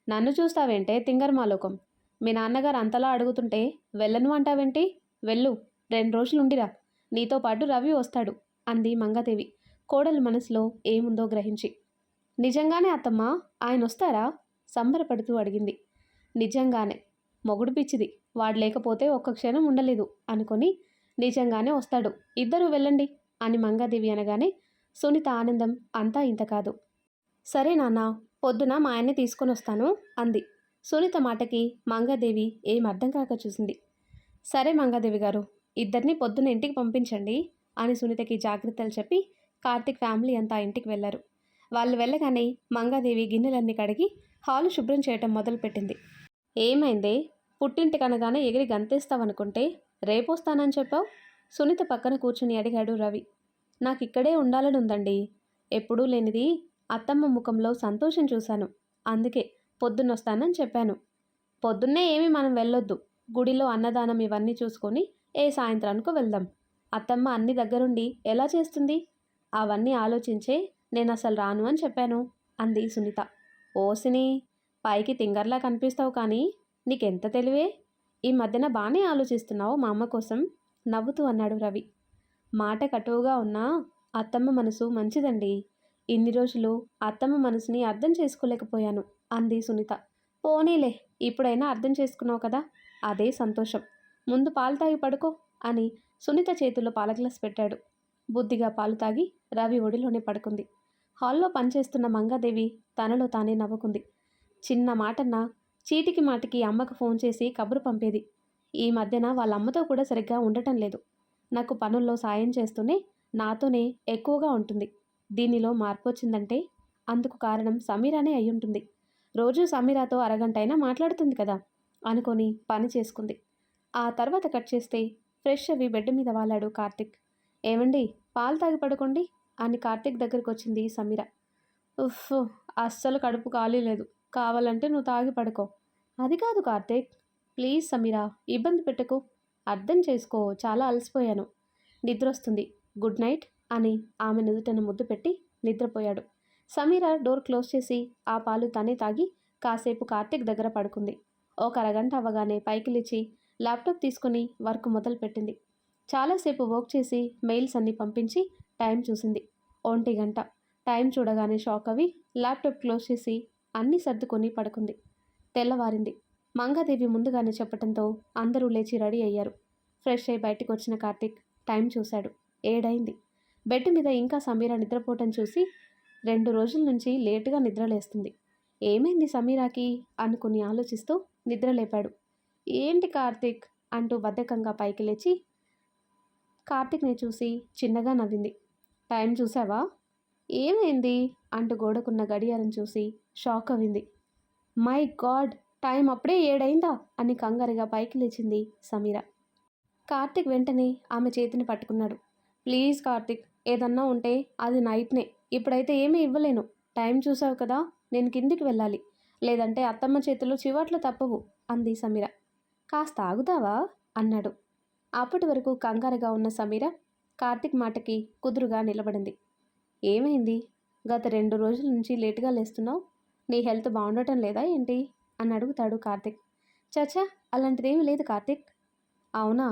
నన్ను చూస్తావేంటే తింగర్మాలోకం, మీ నాన్నగారు అంతలా అడుగుతుంటే వెళ్ళను అంటావేంటి? వెళ్ళు, 2 రోజులుండిరా, నీతో పాటు రవి వస్తాడు అంది మంగాదేవి కోడలు మనసులో ఏముందో గ్రహించి. నిజంగానే అత్తమ్మా, ఆయన వస్తారా సంబరపడుతూ అడిగింది. నిజంగానే, మొగుడు పిచ్చిది, వాడు లేకపోతే ఒక్క క్షణం ఉండలేదు అనుకొని నిజంగానే వస్తాడు, ఇద్దరూ వెళ్ళండి అని మంగాదేవి అనగానే సునీత ఆనందం అంతా ఇంత కాదు. సరే నాన్న, పొద్దున మా ఆయన్ని తీసుకొని వస్తాను అంది. సునీత మాటకి మంగాదేవి ఏం అర్థం కాక చూసింది. సరే మంగాదేవి గారు, ఇద్దరిని పొద్దున ఇంటికి పంపించండి అని సునీతకి జాగ్రత్తలు చెప్పి కార్తిక్ ఫ్యామిలీ అంతా ఇంటికి వెళ్ళారు. వాళ్ళు వెళ్ళగానే మంగాదేవి గిన్నెలన్నీ కడిగి హాలు శుభ్రం చేయటం మొదలుపెట్టింది. ఏమైందే, పుట్టింటికనగానే ఎగిరి గంతేస్తావనుకుంటే రేపొస్తానని చెప్పావు? సునీత పక్కన కూర్చుని అడిగాడు రవి. నాకు ఇక్కడే ఉండాలని ఉందండి, ఎప్పుడూ లేనిది అత్తమ్మ ముఖంలో సంతోషం చూశాను, అందుకే పొద్దున్నొస్తానని చెప్పాను. పొద్దున్నే ఏమి మనం వెళ్ళొద్దు, గుడిలో అన్నదానం ఇవన్నీ చూసుకొని సాయంత్రానికి వెళ్దాం. అత్తమ్మ అన్ని దగ్గరుండి ఎలా చేస్తుంది? అవన్నీ ఆలోచించే నేను అసలు రాను అని చెప్పాను అంది సునీత. ఓసిని, పైకి తింగర్లా కనిపిస్తావు కానీ నీకెంత తెలివే, ఈ మధ్యన బాగానే ఆలోచిస్తున్నావు మా అమ్మ కోసం నవ్వుతూ అన్నాడు రవి. మాట కటువుగా ఉన్నా అత్తమ్మ మనసు మంచిదండి, ఇన్ని రోజులు అత్తమ్మ మనసుని అర్థం చేసుకోలేకపోయాను అంది సునీత పోనీలే, ఇప్పుడైనా అర్థం చేసుకున్నావు కదా, అదే సంతోషం. ముందు పాలు తాగి పడుకో అని సునీత చేతుల్లో పాల గ్లాస్ పెట్టాడు. బుద్ధిగా పాలు తాగి రవి ఒడిలోనే పడుకుంది. హాల్లో పనిచేస్తున్న మంగాదేవి తనలో తానే నవ్వుకుంది. చిన్న మాటన్నా చీటికి మాటికి అమ్మకు ఫోన్ చేసి కబురు పంపేది. ఈ మధ్యన వాళ్ళ అమ్మతో కూడా సరిగ్గా ఉండటం లేదు. నాకు పనుల్లో సాయం చేస్తూనే నాతోనే ఎక్కువగా ఉంటుంది. దీనిలో మార్పు వచ్చిందంటే అందుకు కారణం సమీరానే అయ్యుంటుంది. రోజూ సమీరాతో అరగంట అయినా మాట్లాడుతుంది కదా అనుకొని పని చేసుకుంది. ఆ తర్వాత కట్ చేస్తే ఫ్రెష్ అవి బెడ్ మీద వాలాడు కార్తిక్. ఏమండి, పాలు తాగి పడుకోండి అని కార్తిక్ దగ్గరికి వచ్చింది సమీర. ఉఫ్, అస్సలు కడుపు ఖాళీ లేదు, కావాలంటే నువ్వు తాగి పడుకో. అది కాదు కార్తిక్, ప్లీజ్ సమీరా, ఇబ్బంది పెట్టకు, అర్థం చేసుకో, చాలా అలసిపోయాను, నిద్రొస్తుంది, గుడ్ నైట్ అని ఆమె నుదుటను ముద్దు పెట్టి నిద్రపోయాడు. సమీర డోర్ క్లోజ్ చేసి ఆ పాలు తనే తాగి కాసేపు కార్తిక్ దగ్గర పడుకుంది. ఒక అరగంట అవ్వగానే పైకి లేచి ల్యాప్టాప్ తీసుకుని వర్క్ మొదలుపెట్టింది. చాలాసేపు వర్క్ చేసి మెయిల్స్ అన్నీ పంపించి టైం చూసింది. 1 గంట. టైం చూడగానే షాక్ అవి ల్యాప్టాప్ క్లోజ్ చేసి అన్నీ సర్దుకొని పడుకుంది. తెల్లవారింది. మంగాదేవి ముందుగానే చెప్పడంతో అందరూ లేచి రెడీ అయ్యారు. ఫ్రెష్ అయి బయటకు వచ్చిన కార్తిక్ టైం చూశాడు. 7 అయింది. బెడ్ మీద ఇంకా సమీర నిద్రపోవటం చూసి 2 రోజుల నుంచి లేటుగా నిద్రలేస్తుంది. ఏమైంది సమీరాకి అనుకుని ఆలోచిస్తూ నిద్రలేపాడు. ఏంటి కార్తిక్ అంటూ బద్ధకంగా పైకి లేచి కార్తిక్ని చూసి చిన్నగా నవ్వింది. టైం చూసావా? ఏమైంది అంటూ గోడకున్న గడియారం చూసి షాక్ అయింది. మై గాడ్, టైం అప్పుడే 7 అయిందా అని కంగారుగా పైకి లేచింది సమీర. కార్తిక్ వెంటనే ఆమె చేతిని పట్టుకున్నాడు. ప్లీజ్ కార్తిక్, ఏదన్నా ఉంటే అది నైట్నే, ఇప్పుడైతే ఏమీ ఇవ్వలేను. టైం చూసావు కదా, నేను కిందికి వెళ్ళాలి, లేదంటే అత్తమ్మ చేతిలో చివాట్లు తప్పవు అంది సమీర. కాస్త ఆగుతావా అన్నాడు. అప్పటి వరకు కంగారుగా ఉన్న సమీర కార్తిక్ మాటకి కుదురుగా నిలబడింది. ఏమైంది? గత 2 రోజుల నుంచి లేటుగా లేస్తున్నావు, నీ హెల్త్ బాగుండటం లేదా ఏంటి అని అడుగుతాడు కార్తిక్. చచ్చా, అలాంటిదేమీ లేదు కార్తిక్. అవునా?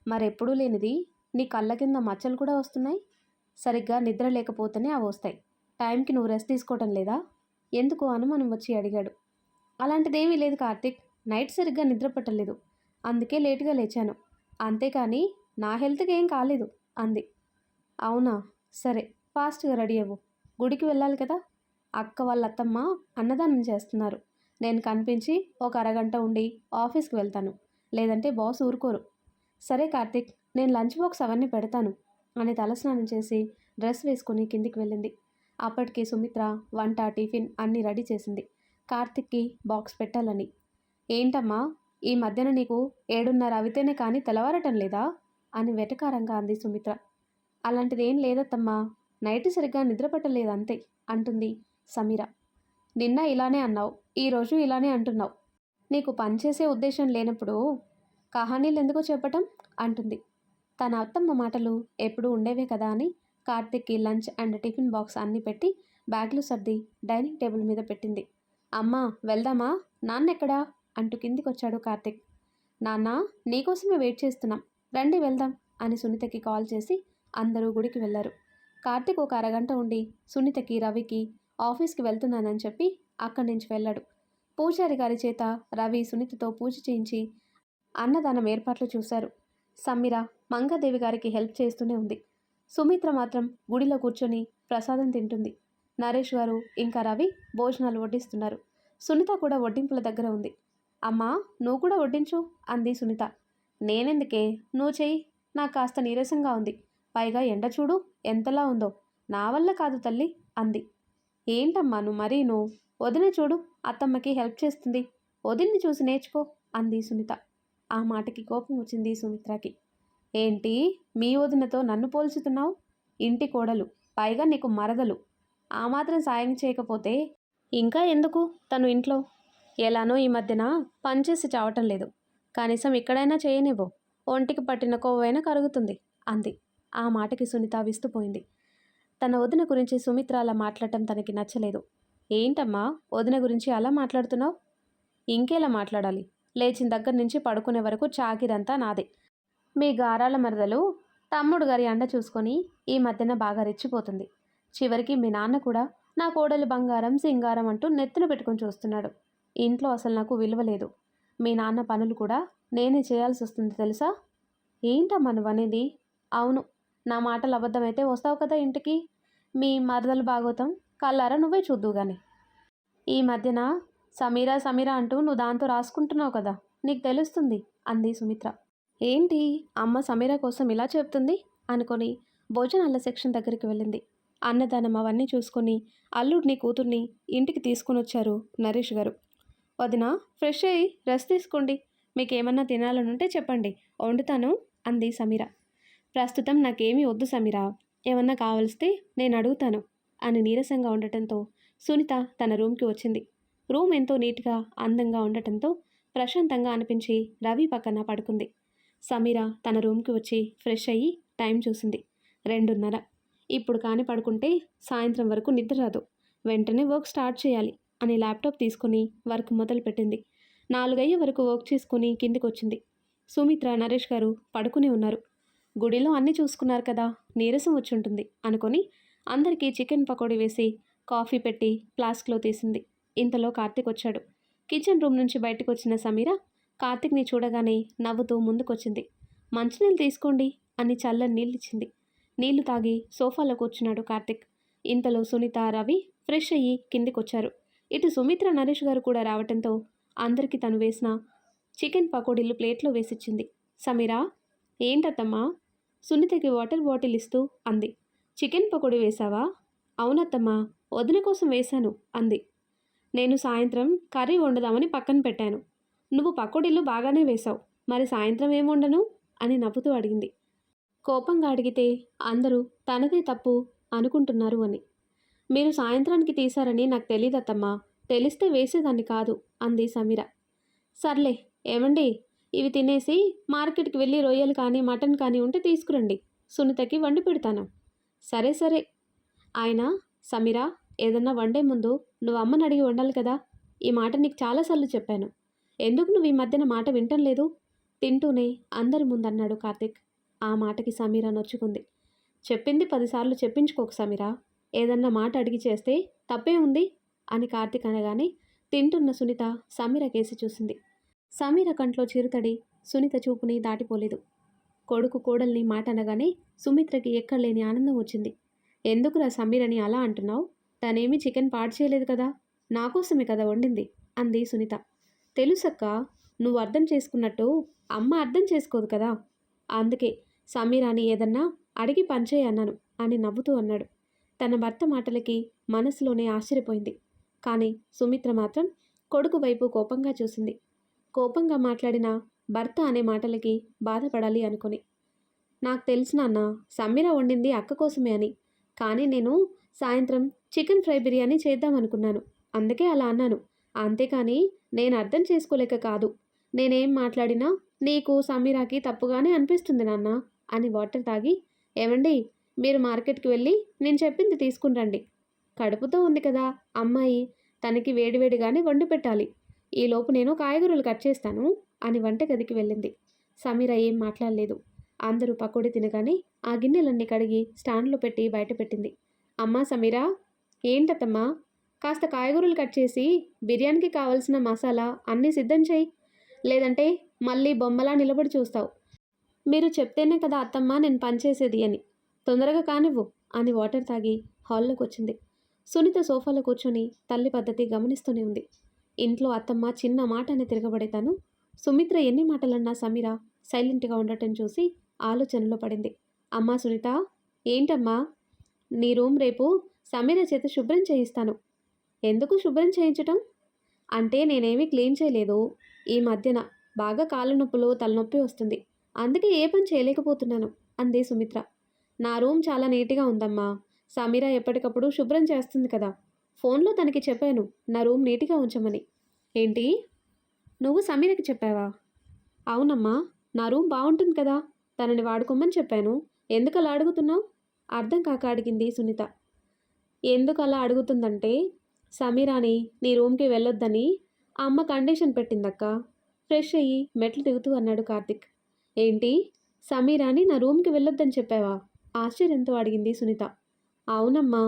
మరెప్పుడూ లేనిది నీ కళ్ళ కింద మచ్చలు కూడా వస్తున్నాయి. సరిగ్గా నిద్ర లేకపోతేనే అవి వస్తాయి. టైంకి నువ్వు రెస్ట్ తీసుకోవటం లేదా? ఎందుకు అనుమానం వచ్చి అడిగాడు. అలాంటిదేమీ లేదు కార్తిక్, నైట్ సరిగ్గా నిద్ర పట్టలేదు, అందుకే లేటుగా లేచాను, అంతేకాని నా హెల్త్కి ఏం కాలేదు అంది. అవునా, సరే, ఫాస్ట్గా రెడీ అవ్వు, గుడికి వెళ్ళాలి కదా. అక్క వాళ్ళ అత్తమ్మ అన్నదానం చేస్తున్నారు. నేను కనిపించి ఒక అరగంట ఉండి ఆఫీస్కి వెళ్తాను, లేదంటే బాస్ ఊరుకోరు. సరే కార్తిక్, నేను లంచ్ బాక్స్ అవన్నీ పెడతాను అని తలస్నానం చేసి డ్రెస్ వేసుకుని కిందికి వెళ్ళింది. అప్పటికి సుమిత్ర వంట టిఫిన్ అన్నీ రెడీ చేసింది కార్తిక్కి బాక్స్ పెట్టాలని. ఏంటమ్మా, ఈ మధ్యన నీకు 7:30 అవితేనే కానీ తెల్లవారటం లేదా అని వెటకారంగా అంది సుమిత్ర. అలాంటిదేం లేదత్తమ్మా, నైట్ సరిగ్గా నిద్ర పట్టలేదంతే అంటుంది సమీర. నిన్న ఇలానే అన్నావు, ఈరోజు ఇలానే అంటున్నావు. నీకు పనిచేసే ఉద్దేశం లేనప్పుడు కహానీలు ఎందుకో చెప్పటం అంటుంది. తన అత్తమ్మ మాటలు ఎప్పుడూ ఉండేవే కదా అని కార్తిక్కి లంచ్ అండ్ టిఫిన్ బాక్స్ అన్నీ పెట్టి బ్యాగ్లు సర్ది డైనింగ్ టేబుల్ మీద పెట్టింది. అమ్మా, వెళ్దామా, నాన్నెక్కడా అంటూ కిందికొచ్చాడు కార్తిక్. నాన్న, నీకోసమే వెయిట్ చేస్తున్నాం, రండి వెళ్దాం అని సునీతకి కాల్ చేసి అందరూ గుడికి వెళ్ళారు. కార్తిక్ ఒక అరగంట ఉండి సునీతకి రవికి ఆఫీస్కి వెళ్తున్నానని చెప్పి అక్కడి నుంచి వెళ్ళాడు. పూజారి గారి చేత రవి సునీతతో పూజ చేయించి అన్నదానం ఏర్పాట్లు చూశారు. సమీర మంగాదేవి గారికి హెల్ప్ చేస్తూనే ఉంది. సుమిత్ర మాత్రం గుడిలో కూర్చొని ప్రసాదం తింటుంది. నరేష్ గారు ఇంకా రవి భోజనాలు వడ్డిస్తున్నారు. సునీత కూడా వడ్డింపుల దగ్గర ఉంది. అమ్మా, నువ్వు కూడా వడ్డించు అంది సునీత. నేనెందుకే, నువ్వు చెయ్యి, నాకు కాస్త నీరసంగా ఉంది, పైగా ఎండ చూడు ఎంతలా ఉందో, నా వల్ల కాదు తల్లి అంది. ఏంటమ్మా నువ్వు మరీను, వదిన చూడు అత్తమ్మకి హెల్ప్ చేస్తుంది, వదిన్ని చూసి నేర్చుకో అంది సునీత. ఆ మాటకి కోపం వచ్చింది సుమిత్రకి. ఏంటి, మీ వదినతో నన్ను పోల్చుతున్నావు? ఇంటి కోడలు, పైగా నీకు మరదలు, ఆ మాత్రం సాయం చేయకపోతే ఇంకా ఎందుకు తను ఇంట్లో? ఎలానో ఈ మధ్యన పనిచేసి చావటం లేదు, కనీసం ఇక్కడైనా చేయనివ్వు, ఒంటికి పట్టిన కొవ్వైనా కరుగుతుంది అంది. ఆ మాటకి సునీత విస్తుపోయింది. తన వదిన గురించి సుమిత్ర అలా మాట్లాడటం తనకి నచ్చలేదు. ఏంటమ్మా, వదిన గురించి అలా మాట్లాడుతున్నావు? ఇంకేలా మాట్లాడాలి, లేచిన దగ్గర నుంచి పడుకునే వరకు చాకిరంతా నాదే. మీ గారాల మరదలు తమ్ముడు గారి అండ చూసుకొని ఈ మధ్యన బాగా రెచ్చిపోతుంది. చివరికి మీ నాన్న కూడా నా కోడలి బంగారం సింగారం అంటూ నెత్తులు పెట్టుకొని చూస్తున్నాడు. ఇంట్లో అసలు నాకు విలువ లేదు. మీ నాన్న పనులు కూడా నేనే చేయాల్సి వస్తుంది తెలుసా? ఏంటమ్మా నువ్వనేది? అవును, నా మాటలు అబద్ధమైతే వస్తావు కదా ఇంటికి. మీ మరదలు భాగవతం కళ్ళారా నువ్వే చూద్దువు గాని. ఈ మధ్యన సమీరా సమీరా అంటూ నువ్వు దాంతో రాసుకుంటున్నావు కదా, నీకు తెలుస్తుంది అంది సుమిత్ర. ఏంటి అమ్మ సమీరా కోసం ఇలా చెప్తుంది అనుకొని భోజనాల సెక్షన్ దగ్గరికి వెళ్ళింది. అన్నదానం అవన్నీ చూసుకొని అల్లుడిని కూతుర్ని ఇంటికి తీసుకుని వచ్చారు నరేష్ గారు. వదిన, ఫ్రెష్ అయ్యి రెస్ట్ తీసుకోండి, మీకేమన్నా తినాలనుంటే చెప్పండి, వండుతాను అంది సమీర. ప్రస్తుతం నాకేమీ వద్దు సమీరా, ఏమన్నా కావలిస్తే నేను అడుగుతాను అని నీరసంగా ఉండటంతో సునీత తన రూమ్కి వచ్చింది. రూమ్ ఎంతో నీట్గా అందంగా ఉండటంతో ప్రశాంతంగా అనిపించి రవి పక్కన పడుకుంది. సమీర తన రూమ్కి వచ్చి ఫ్రెష్ అయ్యి టైం చూసింది. 2:30. ఇప్పుడు కానీ పడుకుంటే సాయంత్రం వరకు నిద్ర రాదు, వెంటనే వర్క్ స్టార్ట్ చేయాలి అని ల్యాప్టాప్ తీసుకుని వర్క్ మొదలుపెట్టింది. 4 అయ్యే వరకు వర్క్ చేసుకుని కిందికి వచ్చింది. సుమిత్ర, నరేష్ గారు పడుకుని ఉన్నారు. గుడిలో అన్నీ చూసుకున్నారు కదా, నీరసం వచ్చుంటుంది అనుకొని అందరికీ చికెన్ పకోడీ వేసి కాఫీ పెట్టి ఫ్లాస్క్లో తీసింది. ఇంతలో కార్తీక్ వచ్చాడు. కిచెన్ రూమ్ నుంచి బయటకు వచ్చిన సమీర కార్తీక్ని చూడగానే నవ్వుతూ ముందుకొచ్చింది. మంచినీళ్ళు తీసుకోండి అని చల్లని నీళ్ళిచ్చింది. నీళ్లు తాగి సోఫాలో కూర్చున్నాడు కార్తీక్. ఇంతలో సునీత, రవి ఫ్రెష్ అయ్యి కిందికొచ్చారు. ఇటు సుమిత్ర, నరేష్ గారు కూడా రావటంతో అందరికీ తను వేసిన చికెన్ పకోడీలు ప్లేట్లో వేసిచ్చింది. సమీరా, ఏంటత్తమ్మా? సునీతకి వాటర్ బాటిల్ ఇస్తూ అంది. చికెన్ పకోడీ వేశావా? అవునత్తమ్మా, వదిన కోసం వేశాను అంది. నేను సాయంత్రం కర్రీ వండుదామని పక్కన పెట్టాను. నువ్వు పకోడీలు బాగానే వేశావు, మరి సాయంత్రం ఏం వండను అని నవ్వుతూ అడిగింది. కోపంగా అడిగితే అందరూ తనదే తప్పు అనుకుంటున్నారు అని. మీరు సాయంత్రానికి తీశారని నాకు తెలీదత్తమ్మా, తెలిస్తే వేసేదాన్ని కాదు అంది సమీర. సర్లే, ఏమండి, ఇవి తినేసి మార్కెట్కి వెళ్ళి రొయ్యలు కానీ మటన్ కానీ ఉంటే తీసుకురండి, సునీతకి వండి పెడతాను. సరే సరే. ఆయన, సమీర, ఏదన్నా వండే ముందు నువ్వు అమ్మని అడిగి వండాలి కదా, ఈ మాట నీకు చాలాసార్లు చెప్పాను, ఎందుకు నువ్వు ఈ మధ్యన మాట వింటం లేదు తింటూనే అందరి ముందన్నాడు కార్తీక్. ఆ మాటకి సమీర నొచ్చుకుంది. చెప్పింది 10 సార్లు చెప్పించుకోకు సమీర, ఏదన్నా మాట అడిగి చేస్తే తప్పే ఉంది అని కార్తీక్ అనగానే తింటున్న సునీత సమీర కేసి చూసింది. సమీర కంట్లో చిరుతడి సునీత చూపుని దాటిపోలేదు. కొడుకు కోడల్ని మాట అనగానే సుమిత్రకి ఎక్కడలేని ఆనందం వచ్చింది. ఎందుకురా సమీరని అలా అంటున్నావు? తనేమీ చికెన్ పాడు చేయలేదు కదా, నాకోసమే కదా వండింది అంది సునీత. తెలుసక్క, నువ్వు అర్థం చేసుకున్నట్టు అమ్మ అర్థం చేసుకోదు కదా, అందుకే సమీరాని ఏదన్నా అడిగి పంచేయి అన్నాను అని నవ్వుతూ అన్నాడు. తన భర్త మాటలకి మనసులోనే ఆశ్చర్యపోయింది. కానీ సుమిత్ర మాత్రం కొడుకు వైపు కోపంగా చూసింది. కోపంగా మాట్లాడిన భర్త అనే మాటలకి బాధపడాలి అనుకుని. నాకు తెలిసిన అన్న, సమీర వండింది అక్క కోసమే అని, కానీ నేను సాయంత్రం చికెన్ ఫ్రై బిర్యానీ చేద్దామనుకున్నాను, అందుకే అలా అన్నాను, అంతేకాని నేను అర్థం చేసుకోలేక కాదు. నేనేం మాట్లాడినా నీకు సమీరాకి తప్పుగానే అనిపిస్తుంది నాన్న అని వాటర్ తాగి, ఏమండి, మీరు మార్కెట్కి వెళ్ళి నేను చెప్పింది తీసుకుని రండి, కడుపుతో ఉంది కదా అమ్మాయి, తనకి వేడివేడిగానే వండి పెట్టాలి, ఈలోపు నేను కాయగూరలు కట్ చేస్తాను అని వంటగదికి వెళ్ళింది. సమీర ఏం మాట్లాడలేదు. అందరూ పకోడీ తినగానే ఆ గిన్నెలన్నీ కడిగి స్టాండ్లో పెట్టి బయట పెట్టింది. అమ్మా సమీరా, ఏంటత్తమ్మా, కాస్త కాయగూరలు కట్ చేసి బిర్యానీకి కావలసిన మసాలా అన్నీ సిద్ధం చేయి, లేదంటే మళ్ళీ బొమ్మలా నిలబడి చూస్తావు. మీరు చెప్తేనే కదా అత్తమ్మ నేను పనిచేసేది అని, తొందరగా కానివ్వు అని వాటర్ తాగి హాల్లోకి వచ్చింది. సునీత సోఫాలో కూర్చొని తల్లి పద్ధతి గమనిస్తూనే ఉంది. ఇంట్లో అత్తమ్మ చిన్న మాట అని తిరగబడేతాను. సుమిత్ర ఎన్ని మాటలన్నా సమీర సైలెంట్గా ఉండటం చూసి ఆలోచనలో పడింది. అమ్మా సునీత, ఏంటమ్మా? నీ రూమ్ రేపు సమీర చేత శుభ్రం చేయిస్తాను. ఎందుకు శుభ్రం చేయించటం? అంటే నేనేమీ క్లీన్ చేయలేదు, ఈ మధ్యన బాగా కాళ్ళ నొప్పులు తలనొప్పి వస్తుంది, అందుకే ఏ పని చేయలేకపోతున్నాను అంది సుమిత్ర. నా రూమ్ చాలా నీట్గా ఉందమ్మా, సమీర ఎప్పటికప్పుడు శుభ్రం చేస్తుంది కదా, ఫోన్లో తనకి చెప్పాను నా రూమ్ నీట్గా ఉంచమని. ఏంటి, నువ్వు సమీరకి చెప్పావా? అవునమ్మా, నా రూమ్ బాగుంటుంది కదా, తనని వాడుకోమని చెప్పాను, ఎందుకు అలా అడుగుతున్నావు? అర్థం కాక అడిగింది సునీత. ఎందుకు అలా అడుగుతుందంటే, సమీరాని నీ రూమ్కి వెళ్ళొద్దని అమ్మ కండిషన్ పెట్టిందక్క. ఫ్రెష్ అయ్యి మెట్లు దిగుతూ అన్నాడు కార్తిక్. ఏంటి, సమీరాని నా రూమ్కి వెళ్ళొద్దని చెప్పావా? ఆశ్చర్యంతో అడిగింది సునీత. అవునమ్మా.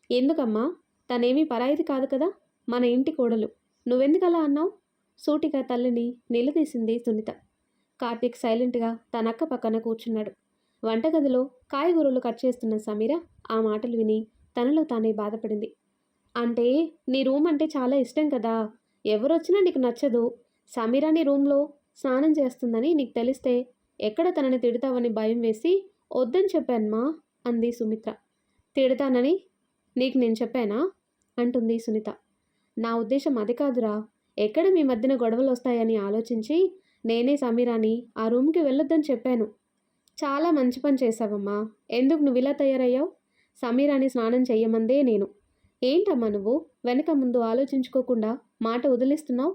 ఎందుకమ్మా, తనేమీ పరాయిది కాదు కదా, మన ఇంటి కోడలు, నువ్వెందుకలా అన్నావు? సూటిగా తల్లిని నిలదీసింది సునీత. కార్తీక్ సైలెంట్గా తన అక్క పక్కన కూర్చున్నాడు. వంటగదిలో కాయగూరలు కట్ చేస్తున్న సమీర ఆ మాటలు విని తనలో తానే బాధపడింది. అంటే నీ రూమ్ అంటే చాలా ఇష్టం కదా, ఎవరొచ్చినా నీకు నచ్చదు. సమీర నీ రూమ్లో స్నానం చేస్తుందని నీకు తెలిస్తే ఎక్కడ తనని తిడతావని భయం వేసి వద్దని చెప్పానమ్మా అంది సుమిత్ర. తిడతానని నీకు నేను చెప్పానా అంటుంది సునీత. నా ఉద్దేశం అది కాదురా, ఎక్కడ మీ మధ్యన గొడవలు వస్తాయని ఆలోచించి నేనే సమీరాని ఆ రూమ్కి వెళ్ళొద్దని చెప్పాను. చాలా మంచి పని చేశావమ్మా. ఎందుకు నువ్వు ఇలా తయారయ్యావు? సమీరాని స్నానం చెయ్యమందే నేను. ఏంటమ్మా నువ్వు వెనక ముందు ఆలోచించుకోకుండా మాట వదిలేస్తున్నావు?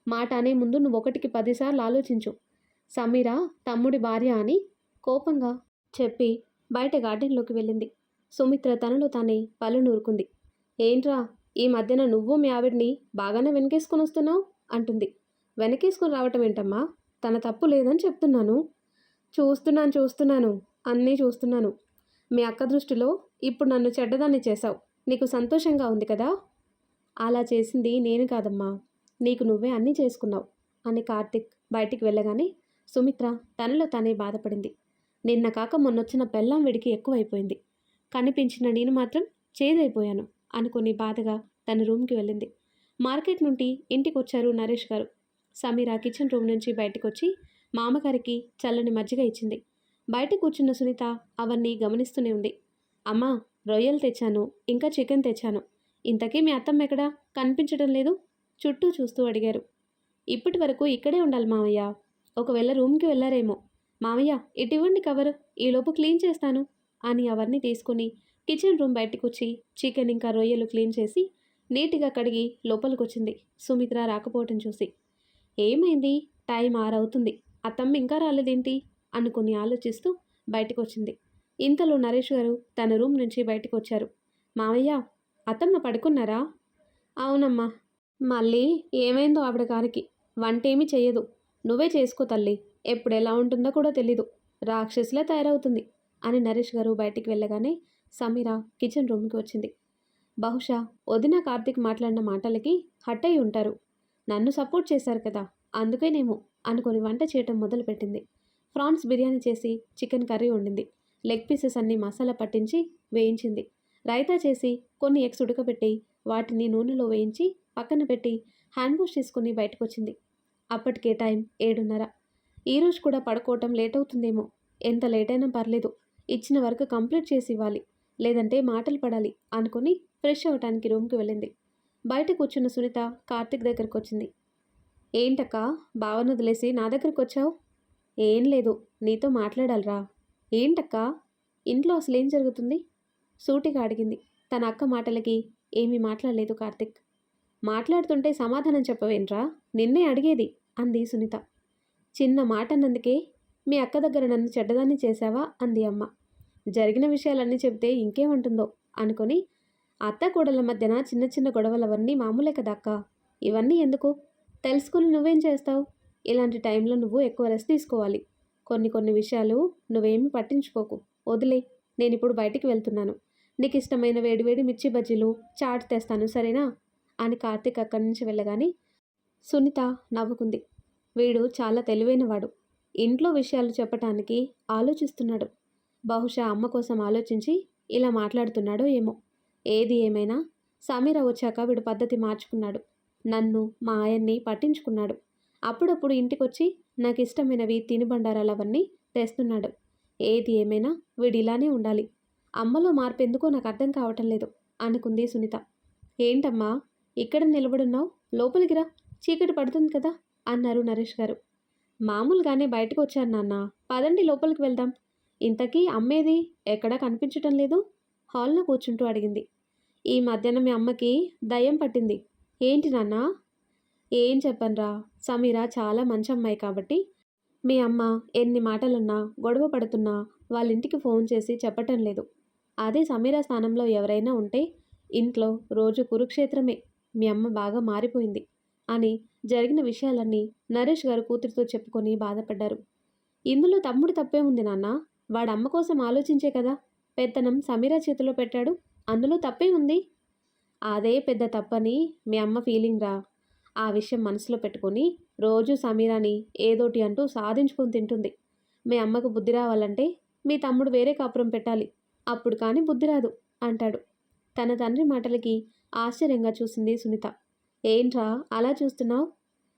మాట అనే ముందు నువ్వు 1కి 10 సార్లు ఆలోచించు. సమీర తమ్ముడి భార్య అని కోపంగా చెప్పి బయట గార్డెన్లోకి వెళ్ళింది. సుమిత్ర తనలో తానే పళ్ళు నూరుకుంది. ఏంట్రా ఈ మధ్యన నువ్వు మీ ఆవిడ్ని బాగానే వెనకేసుకొని వస్తున్నావు అంటుంది. వెనకేసుకొని రావటం ఏంటమ్మా? తన తప్పు లేదని చెప్తున్నాను. చూస్తున్నాను, అన్నీ చూస్తున్నాను. మీ అక్క దృష్టిలో ఇప్పుడు నన్ను చెడ్డదాన్ని చేశావు. నీకు సంతోషంగా ఉంది కదా? అలా చేసింది నేను కాదమ్మా, నీకు నువ్వే అన్నీ చేసుకున్నావు అని కార్తిక్ బయటికి వెళ్ళగానే సుమిత్ర తనలో తానే బాధపడింది. నిన్న కాక మొన్నొచ్చిన పెళ్ళాం విడికి ఎక్కువైపోయింది. కనిపించిన నేను మాత్రం చేదైపోయాను అనుకుని బాధగా తన రూమ్కి వెళ్ళింది. మార్కెట్ నుండి ఇంటికి వచ్చారు నరేష్ గారు. సమీర కిచెన్ రూమ్ నుంచి బయటకు వచ్చి మామగారికి చల్లని మజ్జిగ ఇచ్చింది. బయట కూర్చున్న సునీత అవన్నీ గమనిస్తూనే ఉంది. అమ్మా, రొయ్యలు తెచ్చాను, ఇంకా చికెన్ తెచ్చాను. ఇంతకీ మీ అత్తమ్మ ఎక్కడా కనిపించడం లేదు? చుట్టూ చూస్తూ అడిగారు. ఇప్పటి వరకు ఇక్కడే ఉండాలి మామయ్య, ఒకవేళ రూమ్కి వెళ్ళారేమో. మామయ్య ఇటు ఇవ్వండి కవర్, ఈలోపు క్లీన్ చేస్తాను అని అవన్నీ తీసుకుని కిచెన్ రూమ్ బయటకు వచ్చి చికెన్ ఇంకా రొయ్యలు క్లీన్ చేసి నీట్గా కడిగి లోపలికొచ్చింది సుమిత్ర రాకపోవటం చూసి. ఏమైంది, టైం 6 అవుతుంది, అత్తమ్మ ఇంకా రాలేదేంటి అనుకుని ఆలోచిస్తూ బయటకు వచ్చింది. ఇంతలో నరేష్ గారు తన రూమ్ నుంచి బయటకు వచ్చారు. మామయ్య, అత్తమ్మ పడుకున్నారా? అవునమ్మా. మళ్ళీ ఏమైందో ఆవిడ గారికి? వంటేమీ చెయ్యదు, నువ్వే చేసుకో తల్లి. ఎప్పుడు ఎలా ఉంటుందో కూడా తెలీదు, రాక్షసులే తయారవుతుంది అని నరేష్ గారు బయటికి వెళ్ళగానే సమీర కిచెన్ రూమ్కి వచ్చింది. బహుశా వదిన కార్తీక్ మాట్లాడిన మాటలకి హట్ అయి ఉంటారు. నన్ను సపోర్ట్ చేశారు కదా, అందుకేనేమో అనుకుని వంట చేయటం మొదలుపెట్టింది. ప్రాన్స్ బిర్యానీ చేసి చికెన్ కర్రీ వండింది. లెగ్ పీసెస్ అన్నీ మసాలా పట్టించి వేయించింది. రైతా చేసి కొన్ని ఎగ్స్ ఉడకబెట్టి వాటిని నూనెలో వేయించి పక్కన పెట్టి హ్యాండ్ వాష్ చేసుకుని బయటకు వచ్చింది. అప్పటికే టైం 7:30. ఈరోజు కూడా పడుకోవటం లేట్ అవుతుందేమో. ఎంత లేట్ అయినా పర్లేదు, ఇచ్చిన వర్క్ కంప్లీట్ చేసి ఇవ్వాలి, లేదంటే మాటలు పడాలి అనుకుని ఫ్రెష్ అవ్వటానికి రూమ్కి వెళ్ళింది. బయట కూర్చున్న సునీత కార్తిక్ దగ్గరకు వచ్చింది. ఏంటక్క, బావను వదిలేసి నా దగ్గరకు వచ్చావు? ఏం లేదు, నీతో మాట్లాడాలిరా. ఏంటక్క, ఇంట్లో అసలేం జరుగుతుంది సూటిగా అడిగింది. తన అక్క మాటలకి ఏమీ మాట్లాడలేదు కార్తిక్. మాట్లాడుతుంటే సమాధానం చెప్పవేంట్రా, నిన్నే అడిగేది అంది సునీత. చిన్న మాట అన్నందుకే మీ అక్క దగ్గర నన్ను చెడ్డదాన్ని చేశావా అంది అమ్మ. జరిగిన విషయాలన్నీ చెబితే ఇంకేమంటుందో అనుకొని, అత్త కోడల మధ్యన చిన్న చిన్న గొడవలవన్నీ మామూలే కదా అక్క, ఇవన్నీ ఎందుకు? తెలుసుకుని నువ్వేం చేస్తావు? ఇలాంటి టైంలో నువ్వు ఎక్కువ రెస్ట్ తీసుకోవాలి. కొన్ని విషయాలు నువ్వేమీ పట్టించుకోకు, వదిలే. నేను ఇప్పుడు బయటికి వెళ్తున్నాను, నీకు ఇష్టమైన వేడివేడి మిర్చి బజ్జీలు చాట్ తెస్తాను, సరేనా అని కార్తీక్ అక్కడి నుంచి వెళ్ళగానే సునీత నవ్వుకుంది. వీడు చాలా తెలివైనవాడు, ఇంట్లో విషయాలు చెప్పటానికి ఆలోచిస్తున్నాడు. బహుశా అమ్మ కోసం ఆలోచించి ఇలా మాట్లాడుతున్నాడో ఏమో. ఏది ఏమైనా సమీర వచ్చాక వీడు పద్ధతి మార్చుకున్నాడు. నన్ను మా ఆయన్ని పట్టించుకున్నాడు. అప్పుడప్పుడు ఇంటికొచ్చి నాకు ఇష్టమైనవి తినుబండారాలవన్నీ తెస్తున్నాడు. ఏది ఏమైనా వీడు ఇలానే ఉండాలి. అమ్మలో మార్పు ఎందుకో నాకు అర్థం కావటం లేదు అనుకుంది సునీత. ఏంటమ్మా ఇక్కడ నిలబడున్నావు, లోపలికి రా, చీకటి పడుతుంది కదా అన్నారు నరేష్ గారు. మామూలుగానే బయటకు వచ్చాను నాన్న, పదండి లోపలికి వెళ్దాం. ఇంతకీ అమ్మేది ఎక్కడా కనిపించటం లేదు హాల్లో కూర్చుంటూ అడిగింది. ఈ మధ్యాహ్నం మీ అమ్మకి దయ్యం పట్టింది. ఏంటి నాన్న? ఏం చెప్పనురా, సమీర చాలా మంచి అమ్మాయి కాబట్టి మీ అమ్మ ఎన్ని మాటలన్నా గొడవ పడుతున్నా వాళ్ళ ఇంటికి ఫోన్ చేసి చెప్పటం లేదు. అదే సమీర స్థానంలో ఎవరైనా ఉంటే ఇంట్లో రోజు కురుక్షేత్రమే. మీ అమ్మ బాగా మారిపోయింది అని జరిగిన విషయాలన్నీ నరేష్ గారు కూతురితో చెప్పుకొని బాధపడ్డారు. ఇందులో తమ్ముడు తప్పే ఉంది నాన్న, వాడు అమ్మ కోసం ఆలోచించే కదా పెత్తనం సమీర చేతిలో పెట్టాడు, అందులో తప్పే ఉంది. అదే పెద్ద తప్పని మీ అమ్మ ఫీలింగ్ రా. ఆ విషయం మనసులో పెట్టుకొని రోజు సమీరాని ఏదోటి అంటూ సాధించుకొని తింటుంది. మీ అమ్మకు బుద్ధి రావాలంటే మీ తమ్ముడు వేరే కాపురం పెట్టాలి, అప్పుడు కానీ బుద్ధి రాదు అంటాడు. తన తండ్రి మాటలకి ఆశ్చర్యంగా చూసింది సునీత. ఏంట్రా అలా చూస్తున్నావు?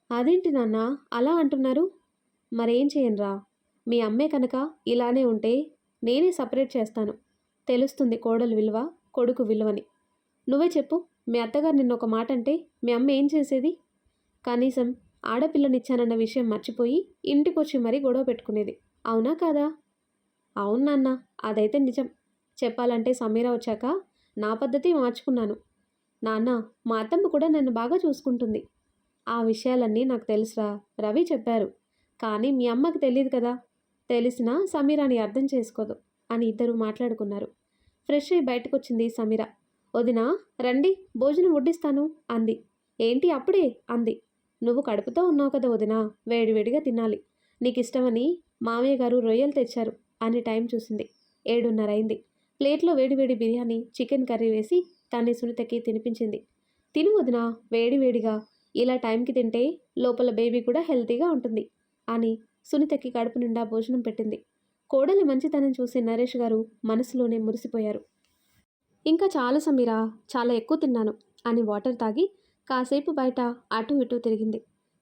అదేంటి నాన్న అలా అంటున్నారు? మరేం చేయనురా, మీ అమ్మే కనుక ఇలానే ఉంటే నేనే సపరేట్ చేస్తాను. తెలుస్తుంది కోడలు విలువ, కొడుకు విలువని. నువ్వే చెప్పు, మీ అత్తగారు నిన్న ఒక మాట అంటే మీ అమ్మ ఏం చేసేది? కనీసం ఆడపిల్లనిచ్చానన్న విషయం మర్చిపోయి ఇంటికొచ్చి మరీ గొడవ పెట్టుకునేది, అవునా కాదా? అవును నాన్న, అదైతే నిజం. చెప్పాలంటే సమీర వచ్చాక నా పద్ధతి మార్చుకున్నాను. నాన్న, మా అత్తమ్మ కూడా నన్ను బాగా చూసుకుంటుంది. ఆ విషయాలన్నీ నాకు తెలుసురా, రవి చెప్పారు. కానీ మీ అమ్మకి తెలియదు కదా. తెలిసినా సమీరాని అర్థం చేసుకోదు అని ఇద్దరు మాట్లాడుకున్నారు. ఫ్రెష్ అయి బయటకొచ్చింది సమీర. వదినా రండి, భోజనం వడ్డిస్తాను అంది. ఏంటి అప్పుడే అంది. నువ్వు కడుపుతో ఉన్నావు కదా వదినా, వేడివేడిగా తినాలి. నీకు ఇష్టమని మామయ్య గారు రొయ్యలు తెచ్చారు అని టైం చూసింది. 7:30 అయింది. ప్లేట్లో వేడివేడి బిర్యానీ, చికెన్ కర్రీ వేసి తానే సునీతకి తినిపించింది. తిను వదినా, వేడివేడిగా. ఇలా టైంకి తింటే లోపల బేబీ కూడా హెల్తీగా ఉంటుంది అని సునీతకి కడుపు నిండా భోజనం పెట్టింది. కోడలి మంచితనం చూసి నరేష్ గారు మనసులోనే మురిసిపోయారు. ఇంకా చాలు సమీరా, చాలా ఎక్కువ తిన్నాను అని వాటర్ తాగి కాసేపు బయట అటు ఇటు తిరిగింది.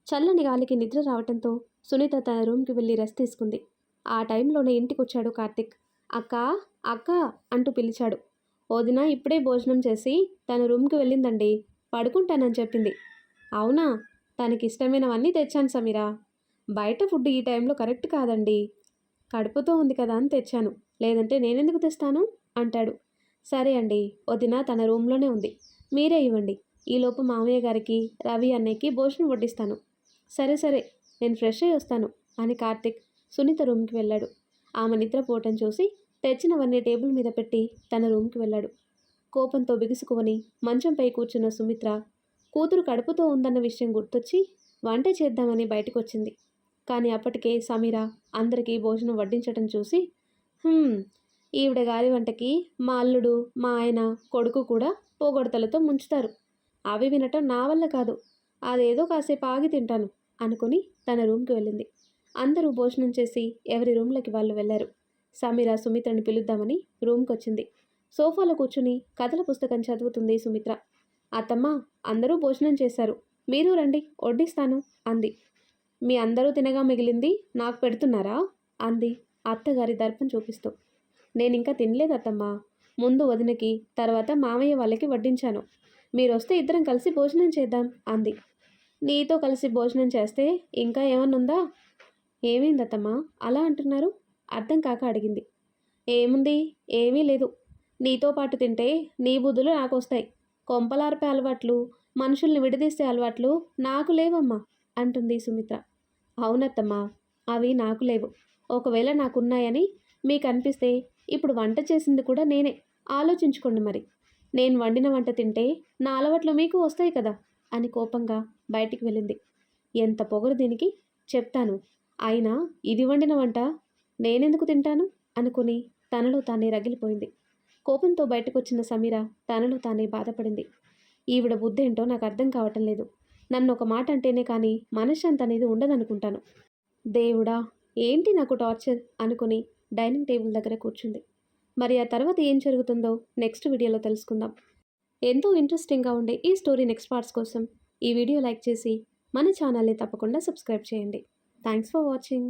చల్లని గాలికి నిద్ర రావటంతో సునీత తన రూమ్కి వెళ్ళి రెస్ట్ తీసుకుంది. ఆ టైంలోనే ఇంటికొచ్చాడు కార్తిక్. అక్క అక్క అంటూ పిలిచాడు. వదిన ఇప్పుడే భోజనం చేసి తన రూమ్కి వెళ్ళిందండి, పడుకుంటానని చెప్పింది. అవునా, తనకిష్టమైనవన్నీ తెచ్చాను సమీరా. బయట ఫుడ్ ఈ టైంలో కరెక్ట్ కాదండి. కడుపుతో ఉంది కదా అని తెచ్చాను, లేదంటే నేనెందుకు తెస్తాను అంటాడు. సరే అండి, వదిన తన రూమ్లోనే ఉంది, మీరే ఇవ్వండి. ఈలోపు మామయ్య గారికి, రవి అన్నయ్యకి భోజనం వడ్డిస్తాను. సరే సరే, నేను ఫ్రెష్ అయ్యి వస్తాను అని కార్తిక్ సునీత రూమ్కి వెళ్ళాడు. ఆమె నిద్రపోవటం చూసి తెచ్చినవన్నీ టేబుల్ మీద పెట్టి తన రూమ్కి వెళ్ళాడు. కోపంతో బిగుసుకుని మంచంపై కూర్చున్న సుమిత్ర కూతురు కడుపుతో ఉందన్న విషయం గుర్తొచ్చి వంట చేద్దామని బయటకు వచ్చింది. కానీ అప్పటికే సమీర అందరికీ భోజనం వడ్డించటం చూసి, ఈవిడ గారి వంటకి మా అల్లుడు, మా ఆయన, కొడుకు కూడా పోగొడతలతో ముంచుతారు. అవి వినటం నా వల్ల కాదు, అదేదో కాసేపు ఆగి తింటాను అనుకుని తన రూమ్కి వెళ్ళింది. అందరూ భోజనం చేసి ఎవరి రూమ్లకి వాళ్ళు వెళ్ళారు. సమీర సుమిత్రని పిలుద్దామని రూమ్కి వచ్చింది. సోఫాలో కూర్చుని కథల పుస్తకం చదువుతుంది సుమిత్ర. అత్తమ్మ, అందరూ భోజనం చేశారు, మీరు రండి వడ్డిస్తాను అంది. మీ అందరూ తినగా మిగిలింది నాకు పెడుతున్నారా అంది అత్తగారి దర్పం చూపిస్తూ. నేనింకా తినలేదు అత్తమ్మ, ముందు వదినకి, తర్వాత మామయ్య వాళ్ళకి వడ్డించాను. మీరు వస్తే ఇద్దరం కలిసి భోజనం చేద్దాం అంది. నీతో కలిసి భోజనం చేస్తే ఇంకా ఏమన్నుందా? ఏమైందత్తమ్మ అలా అంటున్నారు అర్థం కాక అడిగింది. ఏముంది, ఏమీ లేదు. నీతో పాటు తింటే నీ బుద్ధులు నాకు వస్తాయి. కొంపలార్పే అలవాట్లు, మనుషుల్ని విడదీసే అలవాట్లు నాకు లేవమ్మా అంటుంది సుమిత్ర. అవునత్తమ్మా, అవి నాకు లేవు. ఒకవేళ నాకున్నాయని మీకు అనిపిస్తే ఇప్పుడు వంట చేసింది కూడా నేనే, ఆలోచించుకోండి మరి. నేను వండిన వంట తింటే నా అలవాట్లు మీకు వస్తాయి కదా అని కోపంగా బయటికి వెళ్ళింది. ఎంత పొగరు దీనికి, చెప్తాను. అయినా ఇది వండిన వంట నేనెందుకు తింటాను అనుకుని తనలో తానే రగిలిపోయింది. కోపంతో బయటకొచ్చిన సమీర తనలో తానే బాధపడింది. ఈవిడ బుద్ధేంటో నాకు అర్థం కావటం లేదు. నన్ను ఒక మాట అంటేనే కానీ మనశ్శాంతి అనేది ఉండదనుకుంటాను. దేవుడా, ఏంటి నాకు టార్చర్ అనుకుని డైనింగ్ టేబుల్ దగ్గర కూర్చుంది. మరి ఆ తర్వాత ఏం జరుగుతుందో నెక్స్ట్ వీడియోలో తెలుసుకుందాం. ఎంతో ఇంట్రెస్టింగ్గా ఉండే ఈ స్టోరీ నెక్స్ట్ పార్ట్స్ కోసం ఈ వీడియో లైక్ చేసి మన ఛానల్ని తప్పకుండా సబ్స్క్రైబ్ చేయండి. Thanks for watching.